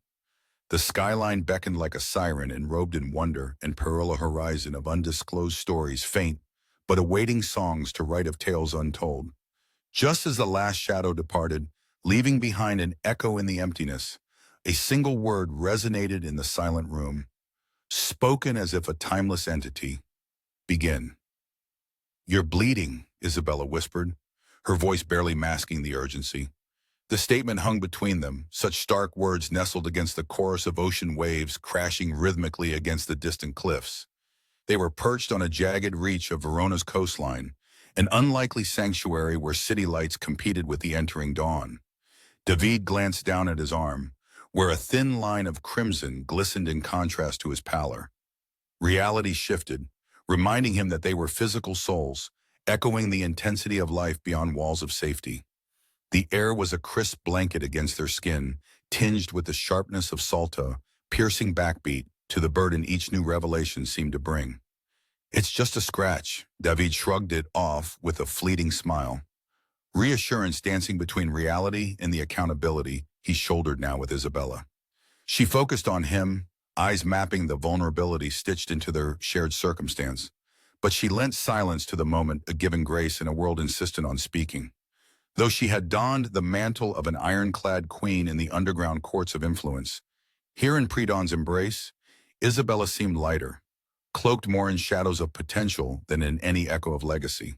The skyline beckoned like a siren enrobed in wonder and peril, a horizon of undisclosed stories faint, but awaiting songs to write of tales untold. Just as the last shadow departed, leaving behind an echo in the emptiness, a single word resonated in the silent room, spoken as if a timeless entity. "Begin." "You're bleeding," Isabella whispered, her voice barely masking the urgency. The statement hung between them, such stark words nestled against the chorus of ocean waves crashing rhythmically against the distant cliffs. They were perched on a jagged reach of Verona's coastline, an unlikely sanctuary where city lights competed with the entering dawn. David glanced down at his arm, where a thin line of crimson glistened in contrast to his pallor. Reality shifted, reminding him that they were physical souls, echoing the intensity of life beyond walls of safety. The air was a crisp blanket against their skin, tinged with the sharpness of salta, piercing backbeat to the burden each new revelation seemed to bring. It's just a scratch. David shrugged it off with a fleeting smile. Reassurance dancing between reality and the accountability he shouldered now with Isabella. She focused on him, eyes mapping the vulnerability stitched into their shared circumstance. But she lent silence to the moment, a given grace in a world insistent on speaking. Though she had donned the mantle of an ironclad queen in the underground courts of influence, here in Pre-Dawn's embrace, Isabella seemed lighter, cloaked more in shadows of potential than in any echo of legacy.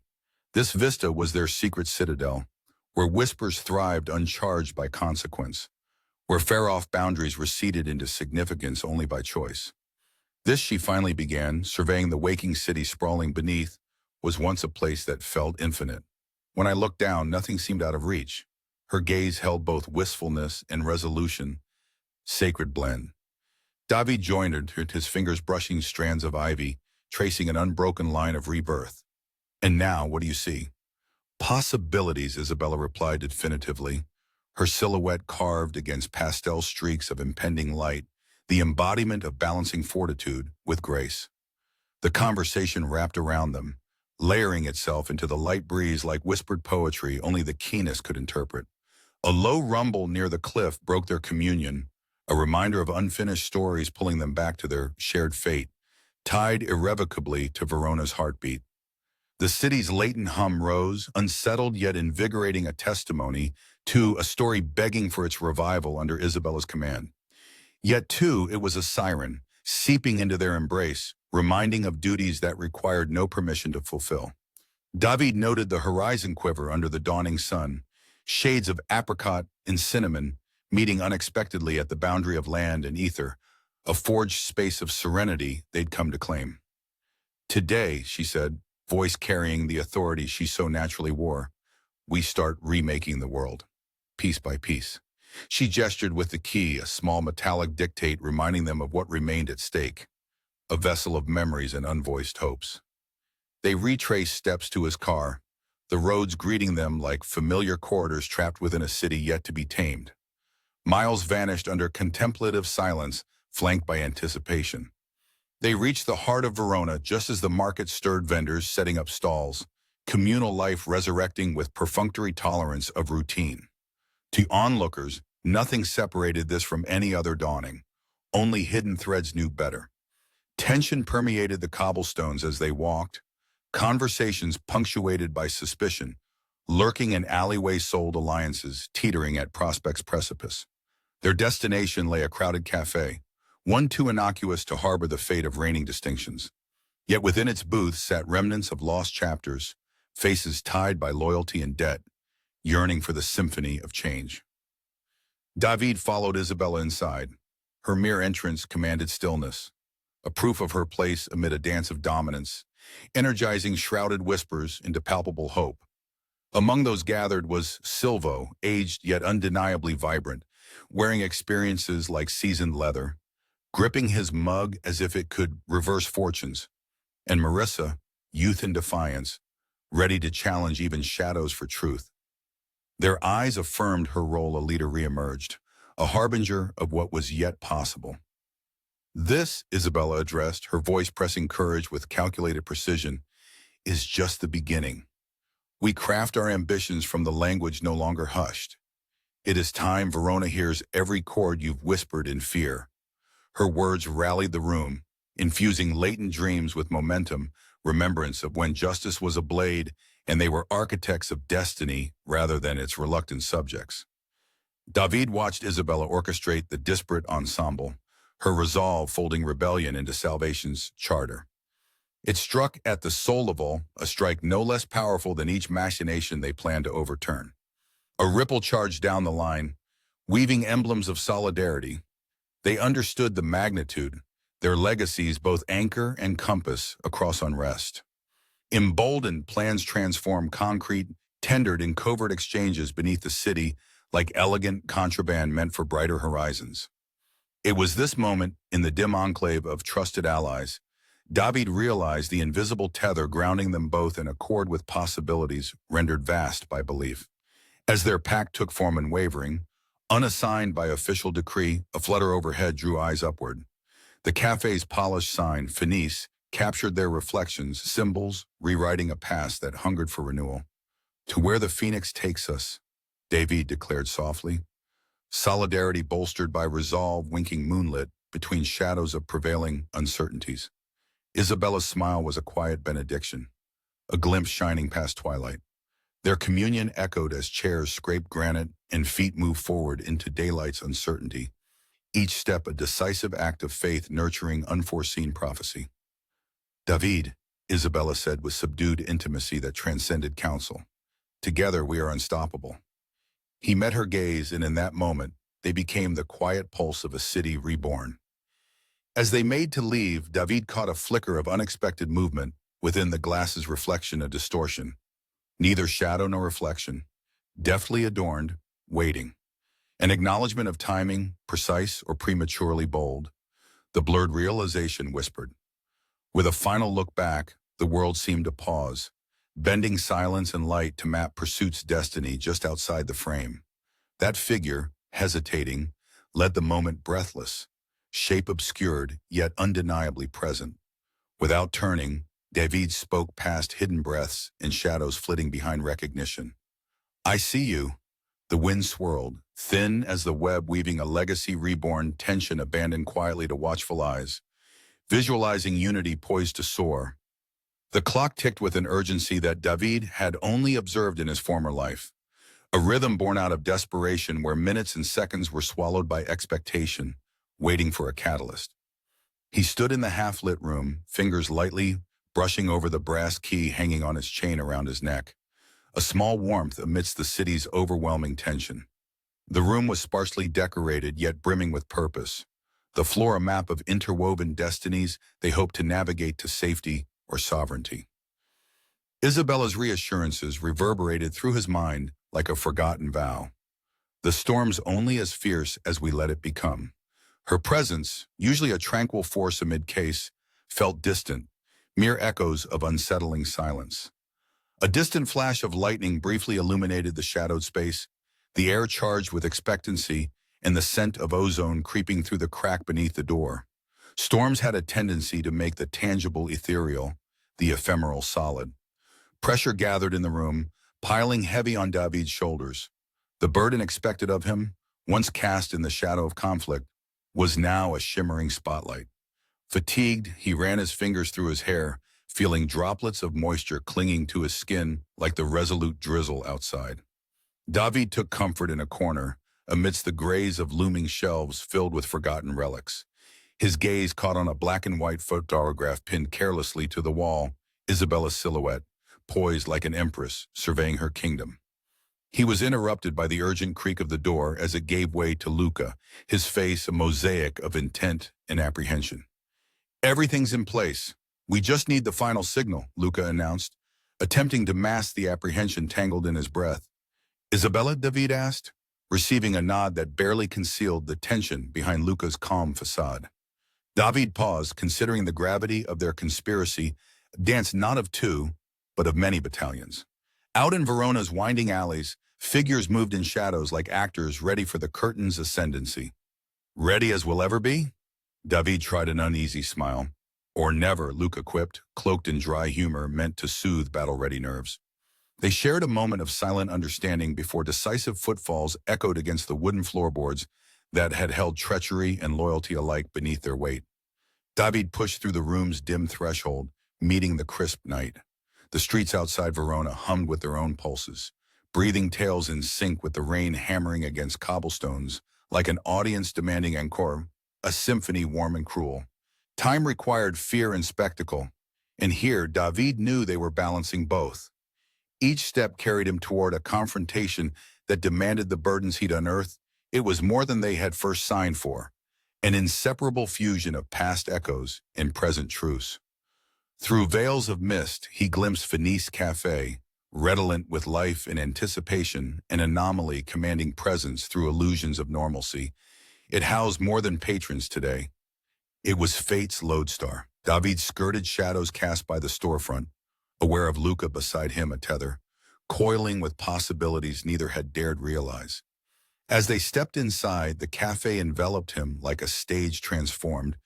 This vista was their secret citadel, where whispers thrived uncharged by consequence, where far-off boundaries receded into significance only by choice. This, she finally began, surveying the waking city sprawling beneath, was once a place that felt infinite. When I looked down, nothing seemed out of reach. Her gaze held both wistfulness and resolution, sacred blend. David joined her, his fingers brushing strands of ivy, tracing an unbroken line of rebirth. And now, what do you see? Possibilities, Isabella replied definitively, her silhouette carved against pastel streaks of impending light, the embodiment of balancing fortitude with grace. The conversation wrapped around them, layering itself into the light breeze like whispered poetry only the keenest could interpret. A low rumble near the cliff broke their communion, a reminder of unfinished stories pulling them back to their shared fate, tied irrevocably to Verona's heartbeat. The city's latent hum rose, unsettled yet invigorating, a testimony to a story begging for its revival under Isabella's command. Yet, too, it was a siren, seeping into their embrace, reminding of duties that required no permission to fulfill. David noted the horizon quiver under the dawning sun, shades of apricot and cinnamon meeting unexpectedly at the boundary of land and ether, a forged space of serenity they'd come to claim. Today, she said, voice carrying the authority she so naturally wore, we start remaking the world, piece by piece. She gestured with the key, a small metallic dictate reminding them of what remained at stake, a vessel of memories and unvoiced hopes. They retraced steps to his car, the roads greeting them like familiar corridors trapped within a city yet to be tamed. Miles vanished under contemplative silence, flanked by anticipation. They reached the heart of Verona just as the market stirred, vendors setting up stalls, communal life resurrecting with perfunctory tolerance of routine. To onlookers, nothing separated this from any other dawning. Only hidden threads knew better. Tension permeated the cobblestones as they walked, conversations punctuated by suspicion, lurking in alleyway-sold alliances teetering at prospect's precipice. Their destination lay a crowded cafe, one too innocuous to harbor the fate of reigning distinctions. Yet within its booth sat remnants of lost chapters, faces tied by loyalty and debt, yearning for the symphony of change. David followed Isabella inside. Her mere entrance commanded stillness, a proof of her place amid a dance of dominance, energizing shrouded whispers into palpable hope. Among those gathered was Silvo, aged yet undeniably vibrant, wearing experiences like seasoned leather, gripping his mug as if it could reverse fortunes, and Marissa, youth in defiance, ready to challenge even shadows for truth. Their eyes affirmed her role. A leader reemerged, a harbinger of what was yet possible. This, Isabella addressed, her voice pressing courage with calculated precision, is just the beginning. We craft our ambitions from the language no longer hushed. It is time Verona hears every chord you've whispered in fear. Her words rallied the room, infusing latent dreams with momentum, remembrance of when justice was a blade and they were architects of destiny rather than its reluctant subjects. David watched Isabella orchestrate the disparate ensemble, her resolve folding rebellion into salvation's charter. It struck at the soul of all, a strike no less powerful than each machination they planned to overturn. A ripple charged down the line, weaving emblems of solidarity. They understood the magnitude, their legacies both anchor and compass across unrest. Emboldened, plans transformed concrete, tendered in covert exchanges beneath the city like elegant contraband meant for brighter horizons. It was this moment, in the dim enclave of trusted allies, David realized the invisible tether grounding them both in accord with possibilities rendered vast by belief. As their pact took form unwavering, unassigned by official decree, a flutter overhead drew eyes upward. The cafe's polished sign, Finis, captured their reflections, symbols, rewriting a past that hungered for renewal. To where the phoenix takes us, David declared softly. Solidarity bolstered by resolve winking moonlit between shadows of prevailing uncertainties. Isabella's smile was a quiet benediction, a glimpse shining past twilight. Their communion echoed as chairs scraped granite and feet moved forward into daylight's uncertainty, each step a decisive act of faith nurturing unforeseen prophecy. David, Isabella said with subdued intimacy that transcended counsel. Together we are unstoppable. He met her gaze, and in that moment, they became the quiet pulse of a city reborn. As they made to leave, David caught a flicker of unexpected movement within the glass's reflection, a distortion. Neither shadow nor reflection, deftly adorned, waiting. An acknowledgement of timing, precise or prematurely bold. The blurred realization whispered. With a final look back, the world seemed to pause, bending silence and light to map pursuit's destiny just outside the frame. That figure, hesitating, led the moment breathless, shape obscured, yet undeniably present. Without turning, David spoke past hidden breaths and shadows flitting behind recognition. I see you. The wind swirled, thin as the web weaving a legacy reborn, tension abandoned quietly to watchful eyes, visualizing unity poised to soar. The clock ticked with an urgency that David had only observed in his former life, a rhythm born out of desperation where minutes and seconds were swallowed by expectation, waiting for a catalyst. He stood in the half-lit room, fingers lightly brushing over the brass key hanging on his chain around his neck, a small warmth amidst the city's overwhelming tension. The room was sparsely decorated yet brimming with purpose, the floor a map of interwoven destinies they hoped to navigate to safety or sovereignty. Isabella's reassurances reverberated through his mind like a forgotten vow. The storm's only as fierce as we let it become. Her presence, usually a tranquil force amid chaos, felt distant, mere echoes of unsettling silence. A distant flash of lightning briefly illuminated the shadowed space, the air charged with expectancy and the scent of ozone creeping through the crack beneath the door. Storms had a tendency to make the tangible ethereal, the ephemeral solid. Pressure gathered in the room, piling heavy on David's shoulders. The burden expected of him, once cast in the shadow of conflict, was now a shimmering spotlight. Fatigued, he ran his fingers through his hair, feeling droplets of moisture clinging to his skin like the resolute drizzle outside. David took comfort in a corner, amidst the grays of looming shelves filled with forgotten relics. His gaze caught on a black and white photograph pinned carelessly to the wall, Isabella's silhouette, poised like an empress, surveying her kingdom. He was interrupted by the urgent creak of the door as it gave way to Luca, his face a mosaic of intent and apprehension. Everything's in place. We just need the final signal, Luca announced, attempting to mask the apprehension tangled in his breath. Isabella, David asked, receiving a nod that barely concealed the tension behind Luca's calm facade. David paused, considering the gravity of their conspiracy, a dance not of two, but of many battalions. Out in Verona's winding alleys, figures moved in shadows like actors ready for the curtain's ascendancy. Ready as we'll ever be? David tried an uneasy smile. Or never, Luca quipped, cloaked in dry humor meant to soothe battle-ready nerves. They shared a moment of silent understanding before decisive footfalls echoed against the wooden floorboards that had held treachery and loyalty alike beneath their weight. David pushed through the room's dim threshold, meeting the crisp night. The streets outside Verona hummed with their own pulses, breathing tales in sync with the rain hammering against cobblestones, like an audience demanding encore, a symphony warm and cruel. Time required fear and spectacle, and here David knew they were balancing both. Each step carried him toward a confrontation that demanded the burdens he'd unearthed. It was more than they had first signed for, an inseparable fusion of past echoes and present truths. Through veils of mist, he glimpsed Venice Cafe, redolent with life and anticipation, an anomaly commanding presence through illusions of normalcy. It housed more than patrons today. It was fate's lodestar. David skirted shadows cast by the storefront, aware of Luca beside him a tether, coiling with possibilities neither had dared realize. As they stepped inside, the cafe enveloped him like a stage transformed,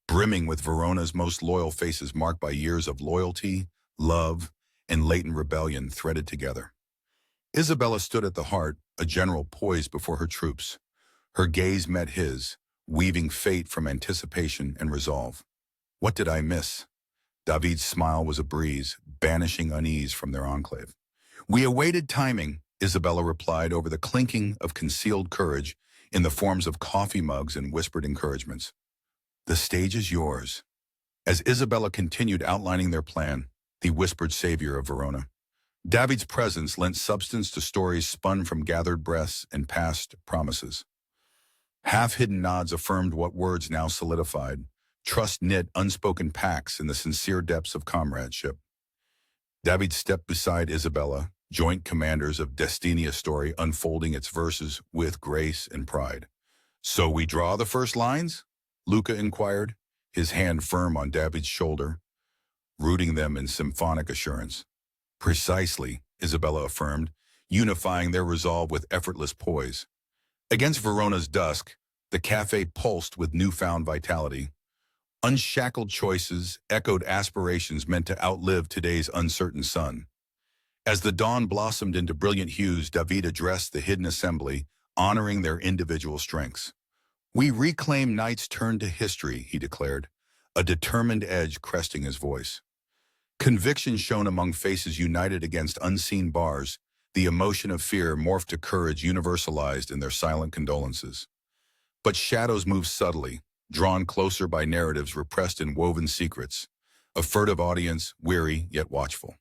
brimming with Verona's most loyal faces marked by years of loyalty, love, and latent rebellion threaded together. Isabella stood at the heart, a general poised before her troops. Her gaze met his, weaving fate from anticipation and resolve. What did I miss? David's smile was a breeze, banishing unease from their enclave. We awaited timing, Isabella replied over the clinking of concealed courage in the forms of coffee mugs and whispered encouragements. The stage is yours. As Isabella continued outlining their plan, the whispered savior of Verona. David's presence lent substance to stories spun from gathered breaths and past promises. Half-hidden nods affirmed what words now solidified, trust knit unspoken pacts in the sincere depths of comradeship. David stepped beside Isabella, joint commanders of Destinia story unfolding its verses with grace and pride. So we draw the first lines? Luca inquired, his hand firm on David's shoulder, rooting them in symphonic assurance. Precisely, Isabella affirmed, unifying their resolve with effortless poise. Against Verona's dusk, the cafe pulsed with newfound vitality. Unshackled choices echoed aspirations meant to outlive today's uncertain sun. As the dawn blossomed into brilliant hues, David addressed the hidden assembly, honoring their individual strengths. We reclaim night's turn to history, he declared, a determined edge cresting his voice. Conviction shone among faces united against unseen bars, the emotion of fear morphed to courage universalized in their silent condolences. But shadows moved subtly, drawn closer by narratives repressed in woven secrets, a furtive audience, weary yet watchful.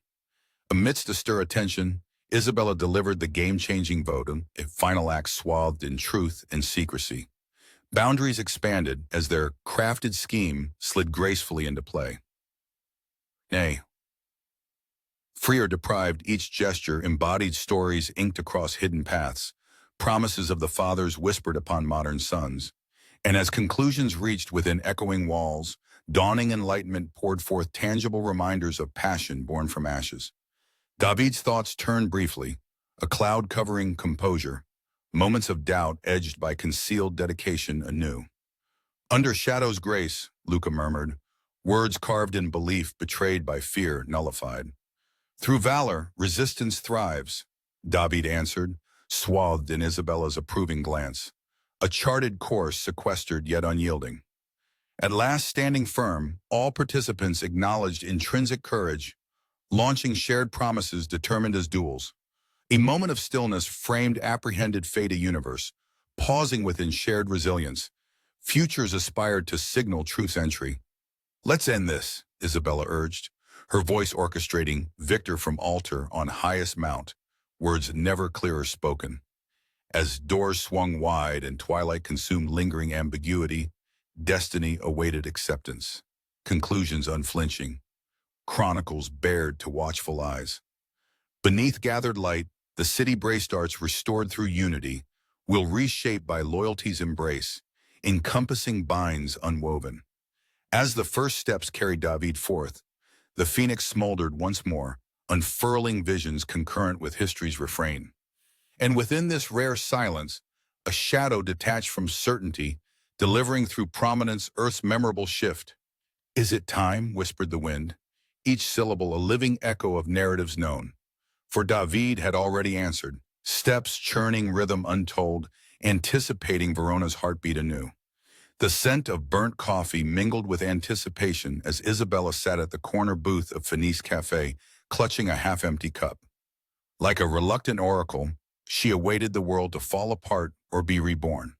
Amidst the stir of tension, Isabella delivered the game-changing votum, a final act swathed in truth and secrecy. Boundaries expanded as their crafted scheme slid gracefully into play. Nay, free or deprived, each gesture embodied stories inked across hidden paths, promises of the fathers whispered upon modern sons. And as conclusions reached within echoing walls, dawning enlightenment poured forth tangible reminders of passion born from ashes. David's thoughts turned briefly, a cloud covering composure, moments of doubt edged by concealed dedication anew. Under shadow's grace, Luca murmured, words carved in belief betrayed by fear nullified. Through valor, resistance thrives, David answered, swathed in Isabella's approving glance. A charted course sequestered yet unyielding. At last standing firm, all participants acknowledged intrinsic courage, launching shared promises determined as duels. A moment of stillness framed apprehended fate a universe, pausing within shared resilience. Futures aspired to signal truth's entry. Let's end this, Isabella urged, her voice orchestrating victor from altar on highest mount, words never clearer spoken. As doors swung wide and twilight consumed lingering ambiguity, destiny awaited acceptance, conclusions unflinching, chronicles bared to watchful eyes. Beneath gathered light, the city braced arts restored through unity will reshape by loyalty's embrace, encompassing binds unwoven. As the first steps carried David forth, the phoenix smoldered once more, unfurling visions concurrent with history's refrain. And within this rare silence, a shadow detached from certainty, delivering through prominence Earth's memorable shift. Is it time? Whispered the wind, each syllable a living echo of narratives known. For David had already answered, steps churning rhythm untold, anticipating Verona's heartbeat anew. The scent of burnt coffee mingled with anticipation as Isabella sat at the corner booth of Fenice Cafe, clutching a half-empty cup. Like a reluctant oracle, she awaited the world to fall apart or be reborn.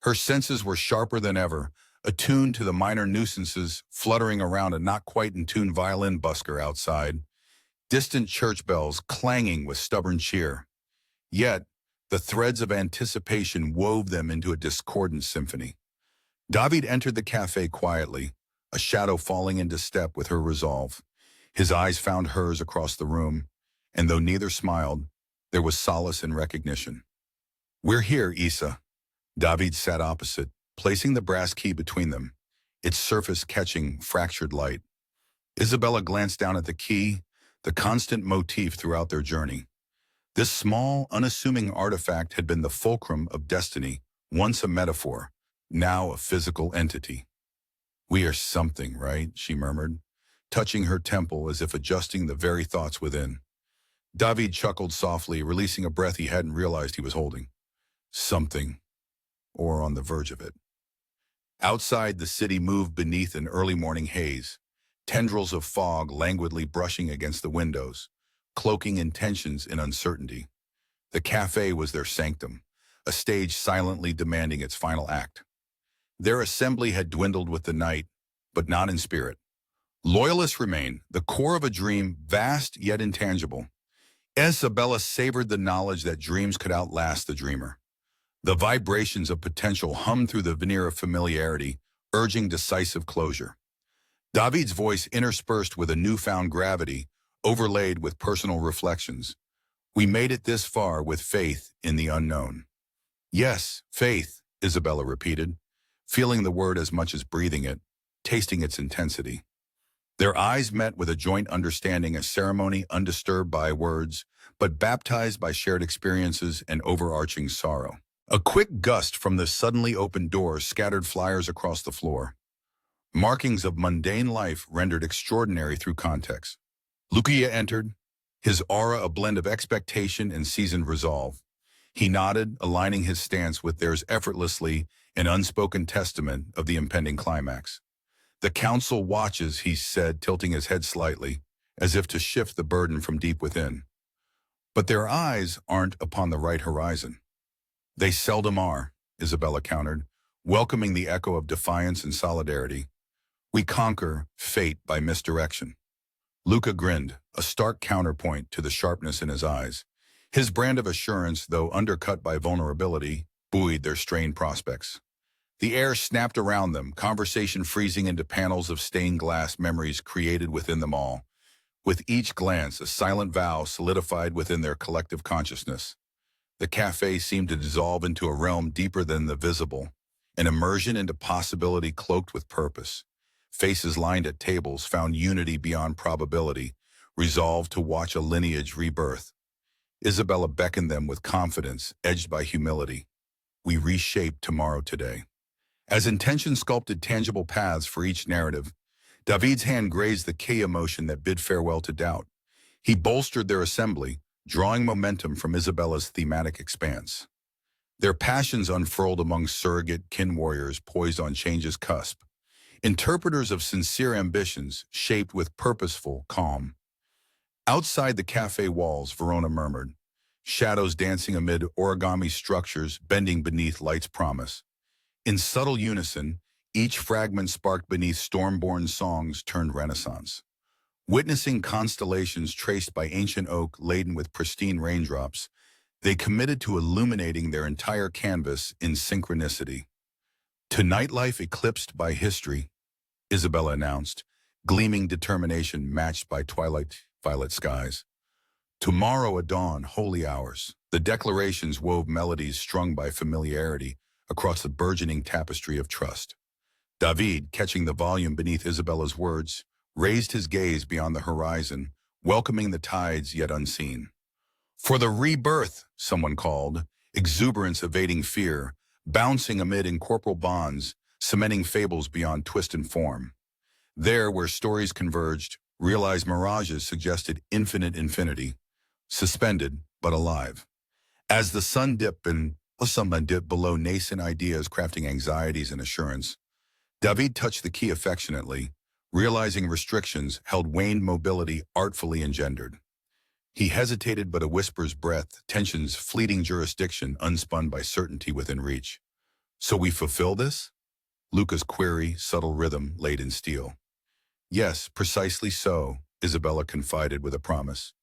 Her senses were sharper than ever, attuned to the minor nuisances fluttering around a not-quite-in-tune violin busker outside, distant church bells clanging with stubborn cheer. Yet, the threads of anticipation wove them into a discordant symphony. David entered the cafe quietly, a shadow falling into step with her resolve. His eyes found hers across the room, and though neither smiled, there was solace in recognition. We're here, Isa. David sat opposite, placing the brass key between them, its surface catching fractured light. Isabella glanced down at the key, the constant motif throughout their journey. This small, unassuming artifact had been the fulcrum of destiny, once a metaphor, now a physical entity. We are something, right? She murmured, touching her temple as if adjusting the very thoughts within. David chuckled softly, releasing a breath he hadn't realized he was holding. Something, or on the verge of it. Outside, the city moved beneath an early morning haze, tendrils of fog languidly brushing against the windows, cloaking intentions in uncertainty. The cafe was their sanctum, a stage silently demanding its final act. Their assembly had dwindled with the night, but not in spirit. Loyalists remained, the core of a dream vast yet intangible. Isabella savored the knowledge that dreams could outlast the dreamer. The vibrations of potential hummed through the veneer of familiarity, urging decisive closure. David's voice interspersed with a newfound gravity, overlaid with personal reflections. We made it this far with faith in the unknown. Yes, faith, Isabella repeated, feeling the word as much as breathing it, tasting its intensity. Their eyes met with a joint understanding, a ceremony undisturbed by words, but baptized by shared experiences and overarching sorrow. A quick gust from the suddenly opened doors scattered flyers across the floor. Markings of mundane life rendered extraordinary through context. Lucia entered, his aura a blend of expectation and seasoned resolve. He nodded, aligning his stance with theirs effortlessly, an unspoken testament of the impending climax. The council watches, he said, tilting his head slightly, as if to shift the burden from deep within. But their eyes aren't upon the right horizon. They seldom are, Isabella countered, welcoming the echo of defiance and solidarity. We conquer fate by misdirection. Luca grinned, a stark counterpoint to the sharpness in his eyes. His brand of assurance, though undercut by vulnerability, buoyed their strained prospects. The air snapped around them, conversation freezing into panels of stained glass memories created within them all. With each glance, a silent vow solidified within their collective consciousness. The cafe seemed to dissolve into a realm deeper than the visible, an immersion into possibility cloaked with purpose. Faces lined at tables found unity beyond probability, resolved to watch a lineage rebirth. Isabella beckoned them with confidence, edged by humility. We reshape tomorrow today. As intention sculpted tangible paths for each narrative, David's hand grazed the key emotion that bid farewell to doubt. He bolstered their assembly, drawing momentum from Isabella's thematic expanse. Their passions unfurled among surrogate kin warriors poised on change's cusp, interpreters of sincere ambitions shaped with purposeful calm. Outside the cafe walls, Verona murmured, shadows dancing amid origami structures bending beneath light's promise. In subtle unison, each fragment sparked beneath storm-born songs turned renaissance. Witnessing constellations traced by ancient oak laden with pristine raindrops, they committed to illuminating their entire canvas in synchronicity. To nightlife eclipsed by history, Isabella announced, gleaming determination matched by twilight violet skies. Tomorrow at dawn, holy hours, the declarations wove melodies strung by familiarity across the burgeoning tapestry of trust. David, catching the volume beneath Isabella's words, raised his gaze beyond the horizon, welcoming the tides yet unseen. For the rebirth, someone called, exuberance evading fear, bouncing amid incorporeal bonds, cementing fables beyond twist and form. There, where stories converged, realized mirages suggested infinite infinity, suspended but alive. As the sun dipped below nascent ideas crafting anxieties and assurance, David touched the key affectionately, realizing restrictions held waned mobility artfully engendered. He hesitated but a whisper's breath, tension's fleeting jurisdiction unspun by certainty within reach. So we fulfill this? Luca's query, subtle rhythm laid in steel. Yes, precisely so, Isabella confided with a promise.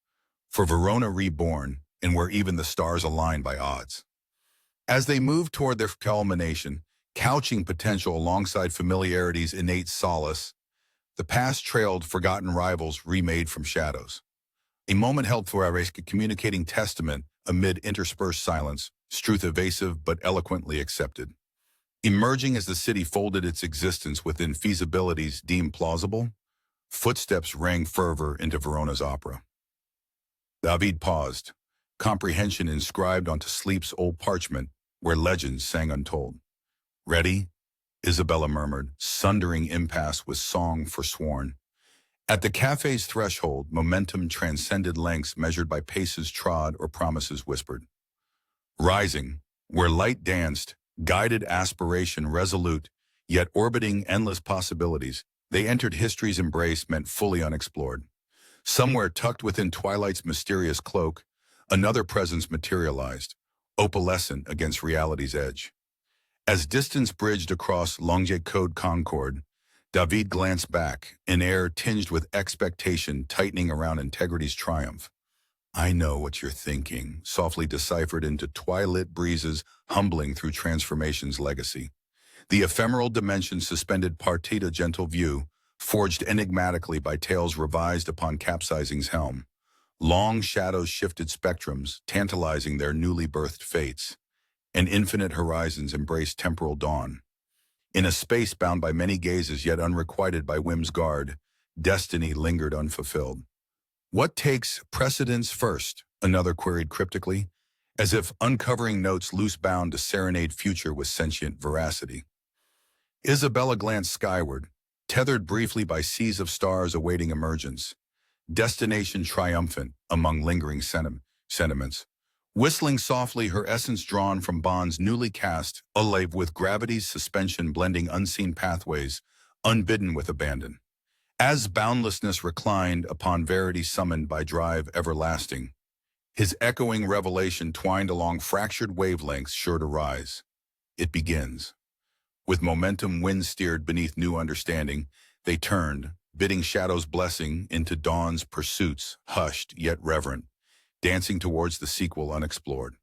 For Verona reborn, and where even the stars align by odds. As they moved toward their culmination, couching potential alongside familiarity's innate solace, the past trailed forgotten rivals remade from shadows. A moment held for a communicating testament amid interspersed silence, truth evasive but eloquently accepted. Emerging as the city folded its existence within feasibilities deemed plausible, footsteps rang fervor into Verona's opera. David paused, comprehension inscribed onto sleep's old parchment where legends sang untold. Ready? Isabella murmured, sundering impasse with song forsworn. At the cafe's threshold, momentum transcended lengths measured by paces trod or promises whispered. Rising, where light danced, guided aspiration resolute, yet orbiting endless possibilities, they entered history's embrace meant fully unexplored. Somewhere tucked within twilight's mysterious cloak, another presence materialized, opalescent against reality's edge. As distance bridged across Longue Code Concord, David glanced back, an air tinged with expectation tightening around integrity's triumph. I know what you're thinking, softly deciphered into twilit breezes humbling through transformation's legacy. The ephemeral dimension suspended partita gentle view, forged enigmatically by tales revised upon capsizing's helm. Long shadows shifted spectrums, tantalizing their newly birthed fates, and infinite horizons embraced temporal dawn. In a space bound by many gazes yet unrequited by whim's guard, destiny lingered unfulfilled. What takes precedence first? Another queried cryptically, as if uncovering notes loose-bound to serenade future with sentient veracity. Isabella glanced skyward, tethered briefly by seas of stars awaiting emergence, destination triumphant among lingering sentiments. Whistling softly, her essence drawn from bonds newly cast, alive with gravity's suspension blending unseen pathways, unbidden with abandon. As boundlessness reclined upon verity summoned by drive everlasting, his echoing revelation twined along fractured wavelengths sure to rise. It begins. With momentum wind steered beneath new understanding, they turned, bidding shadow's blessing into dawn's pursuits, hushed yet reverent, dancing towards the sequel unexplored.